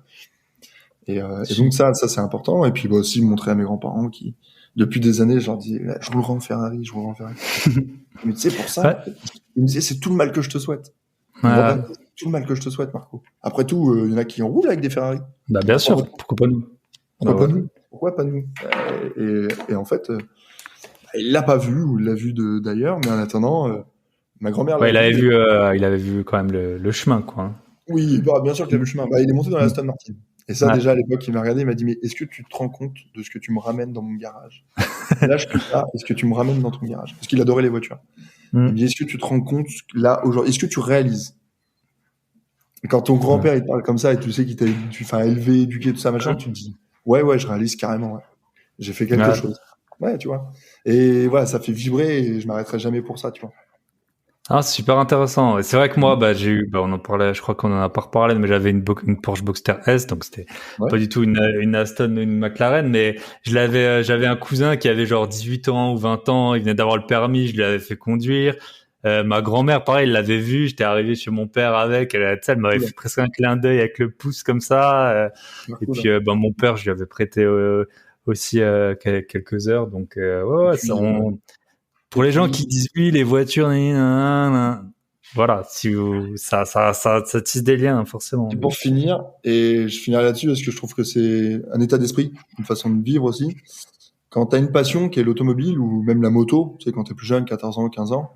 Et donc ça, c'est important. Et puis, aussi montrer à mes grands-parents qui, depuis des années, je leur dis, je roulerai en Ferrari, je roulerai en Ferrari. Mais tu sais, pour ça, ils me disaient, c'est tout le mal que je te souhaite. Tout le mal que je te souhaite, Marco. Après tout, il y en a qui en roulent avec des Ferrari. Bah, bien sûr. Pourquoi pas nous? Pourquoi pas nous? Et en fait, il l'a pas vu, ou il l'a vu d'ailleurs, mais en attendant, ma grand-mère il avait vu quand même le chemin, quoi. Hein. Oui, bien sûr qu'il a vu le chemin. Il est monté dans la Aston Martin. Et ça, déjà, à l'époque, il m'a regardé, il m'a dit, mais est-ce que tu te rends compte de ce que tu me ramènes dans mon garage? Là, je fais ça, est-ce que tu me ramènes dans ton garage? Parce qu'il adorait les voitures. Il me dit, est-ce que tu te rends compte, là, aujourd'hui, est-ce que tu réalises? Et quand ton grand-père, il parle comme ça, et tu sais qu'il t'a élevé, éduqué, tout ça, machin, tu te dis, ouais, je réalise carrément, ouais. J'ai fait quelque chose. Ouais, tu vois. Et voilà, ça fait vibrer et je m'arrêterai jamais pour ça, tu vois. Ah, c'est super intéressant. Et c'est vrai que moi, j'ai eu, on en parlait, je crois qu'on en a pas reparlé, mais j'avais une Porsche Boxster S, donc c'était pas du tout une Aston, une McLaren, mais j'avais un cousin qui avait genre 18 ans ou 20 ans, il venait d'avoir le permis, je lui avais fait conduire. Ma grand-mère, pareil, elle l'avait vu, j'étais arrivé chez mon père avec, elle m'avait fait presque un clin d'œil avec le pouce comme ça. Et puis, mon père, je lui avais prêté aussi quelques heures, donc pour les gens qui disent oui, les voitures, voilà, si ça tisse des liens forcément. Et pour finir, et je finirai là-dessus parce que je trouve que c'est un état d'esprit, une façon de vivre aussi. Quand tu as une passion qui est l'automobile ou même la moto, tu sais, quand tu es plus jeune, 14 ans, 15 ans,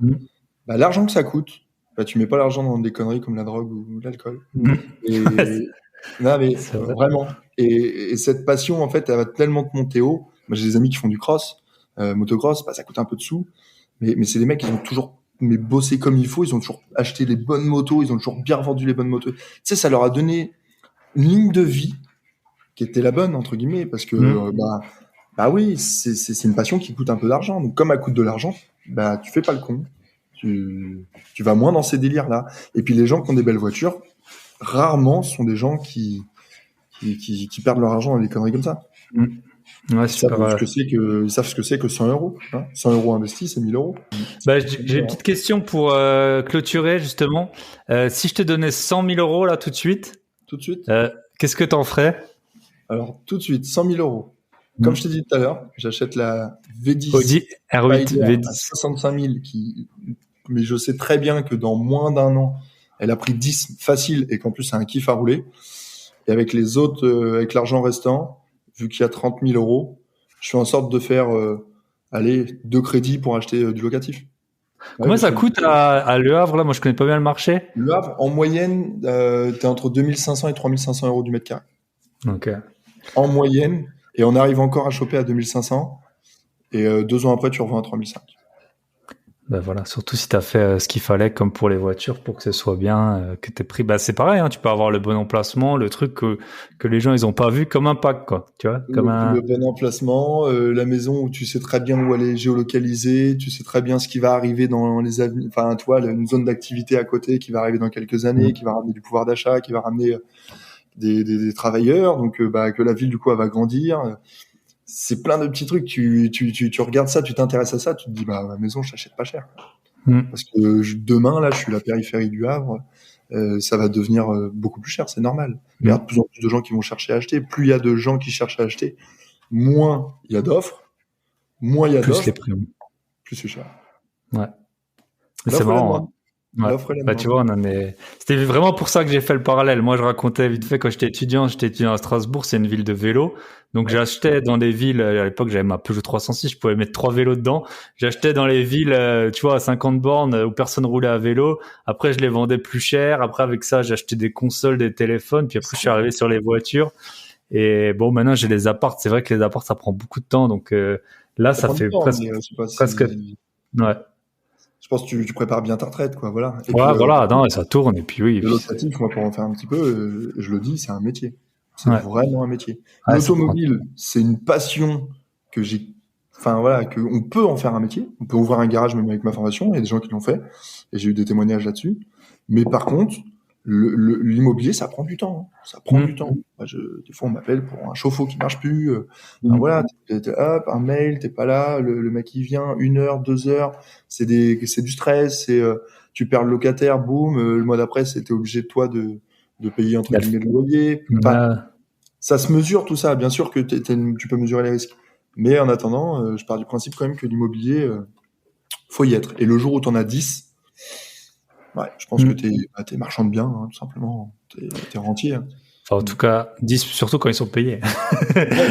l'argent que ça coûte, tu mets pas l'argent dans des conneries comme la drogue ou l'alcool. Non, mais vraiment. Et cette passion, en fait, elle va tellement te monter haut. Moi, j'ai des amis qui font du cross, motocross, ça coûte un peu de sous. Mais c'est des mecs qui ont toujours bossé comme il faut, ils ont toujours acheté les bonnes motos, ils ont toujours bien vendu les bonnes motos. Tu sais, ça leur a donné une ligne de vie qui était la bonne, entre guillemets, parce que, bah oui, c'est une passion qui coûte un peu d'argent. Donc, comme elle coûte de l'argent, bah, tu fais pas le con. Tu vas moins dans ces délires-là. Et puis, les gens qui ont des belles voitures, rarement sont des gens qui perdent leur argent dans des conneries comme ça. Ouais, Ils savent ce que c'est que 100 euros. Hein. 100 euros investis, c'est 1000 euros. Bah, j'ai une petite question pour clôturer, justement. Si je te donnais 100 000 euros, là, tout de suite, qu'est-ce que t'en ferais? Alors, tout de suite, 100 000 euros. Comme je t'ai dit tout à l'heure, j'achète la V10 Audi R8 Spider à 65 000, mais je sais très bien que dans moins d'un an, elle a pris 10 facile et qu'en plus, c'est un kiff à rouler. Et avec les autres, avec l'argent restant, vu qu'il y a 30 000 euros, je fais en sorte de faire, 2 crédits pour acheter du locatif. Combien ça coûte à Le Havre, là? Moi, je connais pas bien le marché. Le Havre, en moyenne, t'es entre 2500 et 3500 euros du mètre carré. Ok. En moyenne, et on arrive encore à choper à 2500, et 2 ans après, tu revends à 3500. Ben voilà, surtout si tu as fait ce qu'il fallait comme pour les voitures pour que ce soit bien, que t'aies pris. Bah c'est pareil, hein, tu peux avoir le bon emplacement, le truc que les gens ils ont pas vu comme un pack, quoi. Tu vois, Le bon emplacement, la maison où tu sais très bien où elle est géolocalisée, tu sais très bien ce qui va arriver dans les avenirs. Enfin, tu vois, une zone d'activité à côté qui va arriver dans quelques années, qui va ramener du pouvoir d'achat, qui va ramener des travailleurs, donc que la ville du coup elle va grandir. C'est plein de petits trucs. Tu regardes ça, tu t'intéresses à ça, tu te dis bah ma maison je l'achète pas cher. Parce que demain là, je suis la périphérie du Havre, ça va devenir beaucoup plus cher, c'est normal. Il y a de plus en plus de gens qui vont chercher à acheter. Plus il y a de gens qui cherchent à acheter, moins il y a d'offres. Moins il y a d'offres, plus les prix. plus c'est cher. Ouais. C'est marrant. Ouais. Bah, tu vois, c'était vraiment pour ça que j'ai fait le parallèle. Moi, je racontais vite fait quand j'étais étudiant à Strasbourg, c'est une ville de vélo. Donc, j'achetais dans des villes, à l'époque, j'avais ma Peugeot 306, je pouvais mettre 3 vélos dedans. J'achetais dans les villes, tu vois, à 50 bornes où personne roulait à vélo. Après, je les vendais plus cher. Après, avec ça, j'achetais des consoles, des téléphones. Puis après, je suis arrivé sur les voitures. Et bon, maintenant, j'ai les apparts. C'est vrai que les apparts, ça prend beaucoup de temps. Donc, là, ça fait presque, ouais. Je pense que tu prépares bien ta retraite, quoi, voilà. Et ouais, puis, voilà, non, ça tourne, et puis oui. Le locatif, moi, pour en faire un petit peu, je le dis, c'est un métier. C'est vraiment un métier. L'automobile, c'est une passion que j'ai, enfin, voilà, qu'on peut en faire un métier. On peut ouvrir un garage même avec ma formation. Il y a des gens qui l'ont fait. Et j'ai eu des témoignages là-dessus. Mais par contre, l'immobilier, ça prend du temps. Hein. Ça prend du temps. Moi, des fois, on m'appelle pour un chauffe-eau qui marche plus. Enfin, voilà, hop, un mail, t'es pas là. Le mec, il vient 1 heure, 2 heures. C'est du stress. Tu perds le locataire, boum. Le mois d'après, t'es obligé de toi de payer entre guillemets le loyer. Ça se mesure tout ça. Bien sûr que tu peux mesurer les risques. Mais en attendant, je pars du principe quand même que l'immobilier, faut y être. Et le jour où t'en as 10, ouais, je pense que t'es marchand de biens, hein, tout simplement. T'es rentier. Hein. Enfin, en tout cas, 10, surtout quand ils sont payés.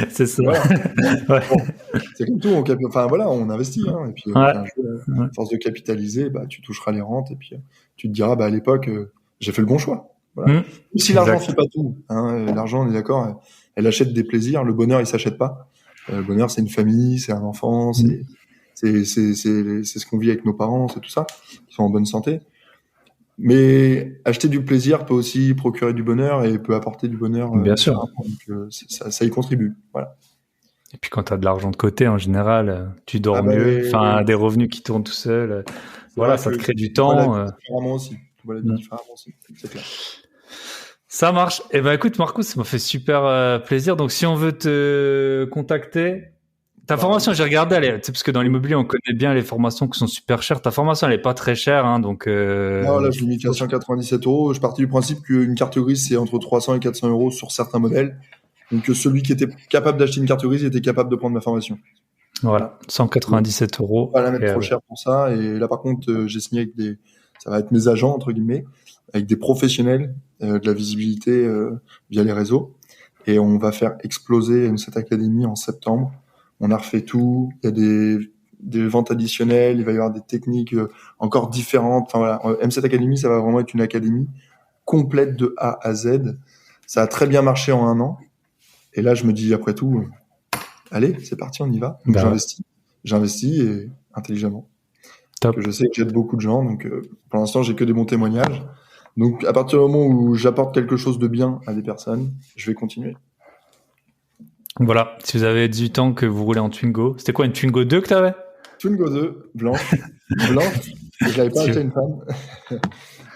C'est ça. Voilà. Bon, c'est comme tout. On investit. Hein, et puis, à force de capitaliser, tu toucheras les rentes. Et puis, tu te diras, à l'époque, j'ai fait le bon choix. Voilà. Si l'argent fait pas tout, hein, l'argent, on est d'accord, elle achète des plaisirs. Le bonheur, il s'achète pas. Le bonheur, c'est une famille, c'est un enfant, c'est ce qu'on vit avec nos parents, c'est tout ça, qui sont en bonne santé. Mais acheter du plaisir peut aussi procurer du bonheur et peut apporter du bonheur. Bien sûr. Donc, ça y contribue. Voilà. Et puis quand tu as de l'argent de côté, en général, tu dors mieux. Enfin, des revenus qui tournent tout seuls. Voilà, ça te crée du temps. Différemment aussi. Voilà, différemment aussi. C'est clair. Ça marche. Eh ben, écoute, Marcus, ça m'a fait super plaisir. Donc, si on veut te contacter, ta formation, j'ai regardé, parce que dans l'immobilier, on connaît bien les formations qui sont super chères. Ta formation, elle est pas très chère, hein, donc. Non, là, je l'ai mis à 197 €. Je partais du principe qu'une carte grise, c'est entre 300 et 400 € sur certains modèles. Donc, celui qui était capable d'acheter une carte grise était capable de prendre ma formation. Voilà, 197 €. Pas la mettre trop cher pour ça. Et là, par contre, j'ai signé avec ça va être mes agents, entre guillemets, avec des professionnels de la visibilité via les réseaux. Et on va faire exploser cette académie en septembre. On a refait tout. Il y a des ventes additionnelles. Il va y avoir des techniques encore différentes. Enfin, voilà. M7 Academy, ça va vraiment être une académie complète de A à Z. Ça a très bien marché en 1 an. Et là, je me dis, après tout, allez, c'est parti, on y va. Donc, j'investis et intelligemment. Top. que je sais que j'aide beaucoup de gens. Donc, pour l'instant, j'ai que des bons témoignages. Donc, à partir du moment où j'apporte quelque chose de bien à des personnes, je vais continuer. Voilà, si vous avez 18 ans que vous roulez en Twingo, c'était quoi, une Twingo 2 que t'avais? Twingo 2, blanche, et je l'avais pas acheté à une femme.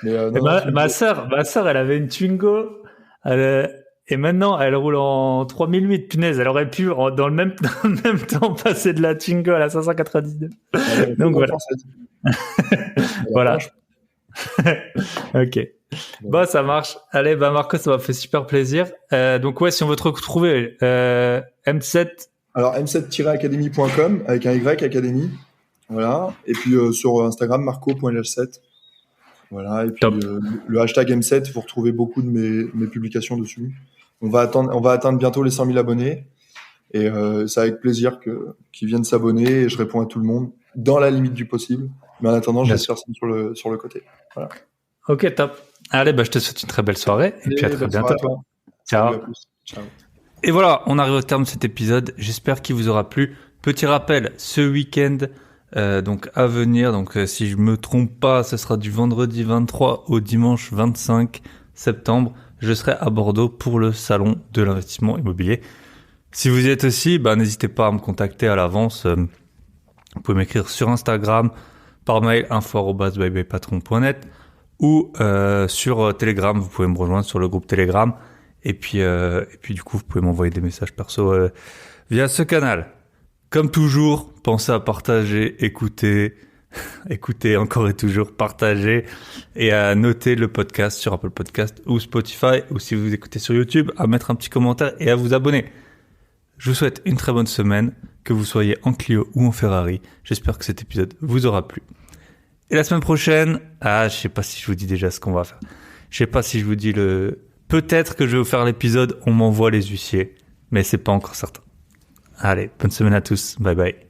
Mais Et non, ma sœur, elle avait une Twingo, et maintenant elle roule en 3008. Punaise, elle aurait pu dans le même temps passer de la Twingo à la 599. Donc voilà. Voilà. Ok. Bon, ça marche. Allez, Marco, ça m'a fait super plaisir. Donc ouais, si on veut te retrouver, M7. Alors m7-academy.com avec un Y académie. Voilà. Et puis sur Instagram, marco.lh7. Voilà. Et puis le hashtag M7, vous retrouvez beaucoup de mes publications dessus. On va atteindre bientôt les 100 000 abonnés. Et c'est avec plaisir qu'ils viennent s'abonner et je réponds à tout le monde dans la limite du possible. Mais en attendant, je laisse personne sur le côté. Voilà. Ok, top. Allez, je te souhaite une très belle soirée et puis à très bientôt. Ciao. Ciao. Et voilà, on arrive au terme de cet épisode. J'espère qu'il vous aura plu. Petit rappel, ce week-end, donc à venir, donc si je me trompe pas, ce sera du vendredi 23 au dimanche 25 septembre. Je serai à Bordeaux pour le salon de l'investissement immobilier. Si vous y êtes aussi, n'hésitez pas à me contacter à l'avance. Vous pouvez m'écrire sur Instagram, par mail info@bybypatron.net ou sur Telegram. Vous pouvez me rejoindre sur le groupe Telegram. Et puis du coup, vous pouvez m'envoyer des messages perso via ce canal. Comme toujours, pensez à partager, écouter encore et toujours, partager et à noter le podcast sur Apple Podcast ou Spotify, ou si vous écoutez sur YouTube, à mettre un petit commentaire et à vous abonner. Je vous souhaite une très bonne semaine, que vous soyez en Clio ou en Ferrari. J'espère que cet épisode vous aura plu. Et la semaine prochaine, je sais pas si je vous dis déjà ce qu'on va faire. Je sais pas si je vous dis peut-être que je vais vous faire l'épisode On m'envoie les huissiers, mais c'est pas encore certain. Allez, bonne semaine à tous. Bye bye.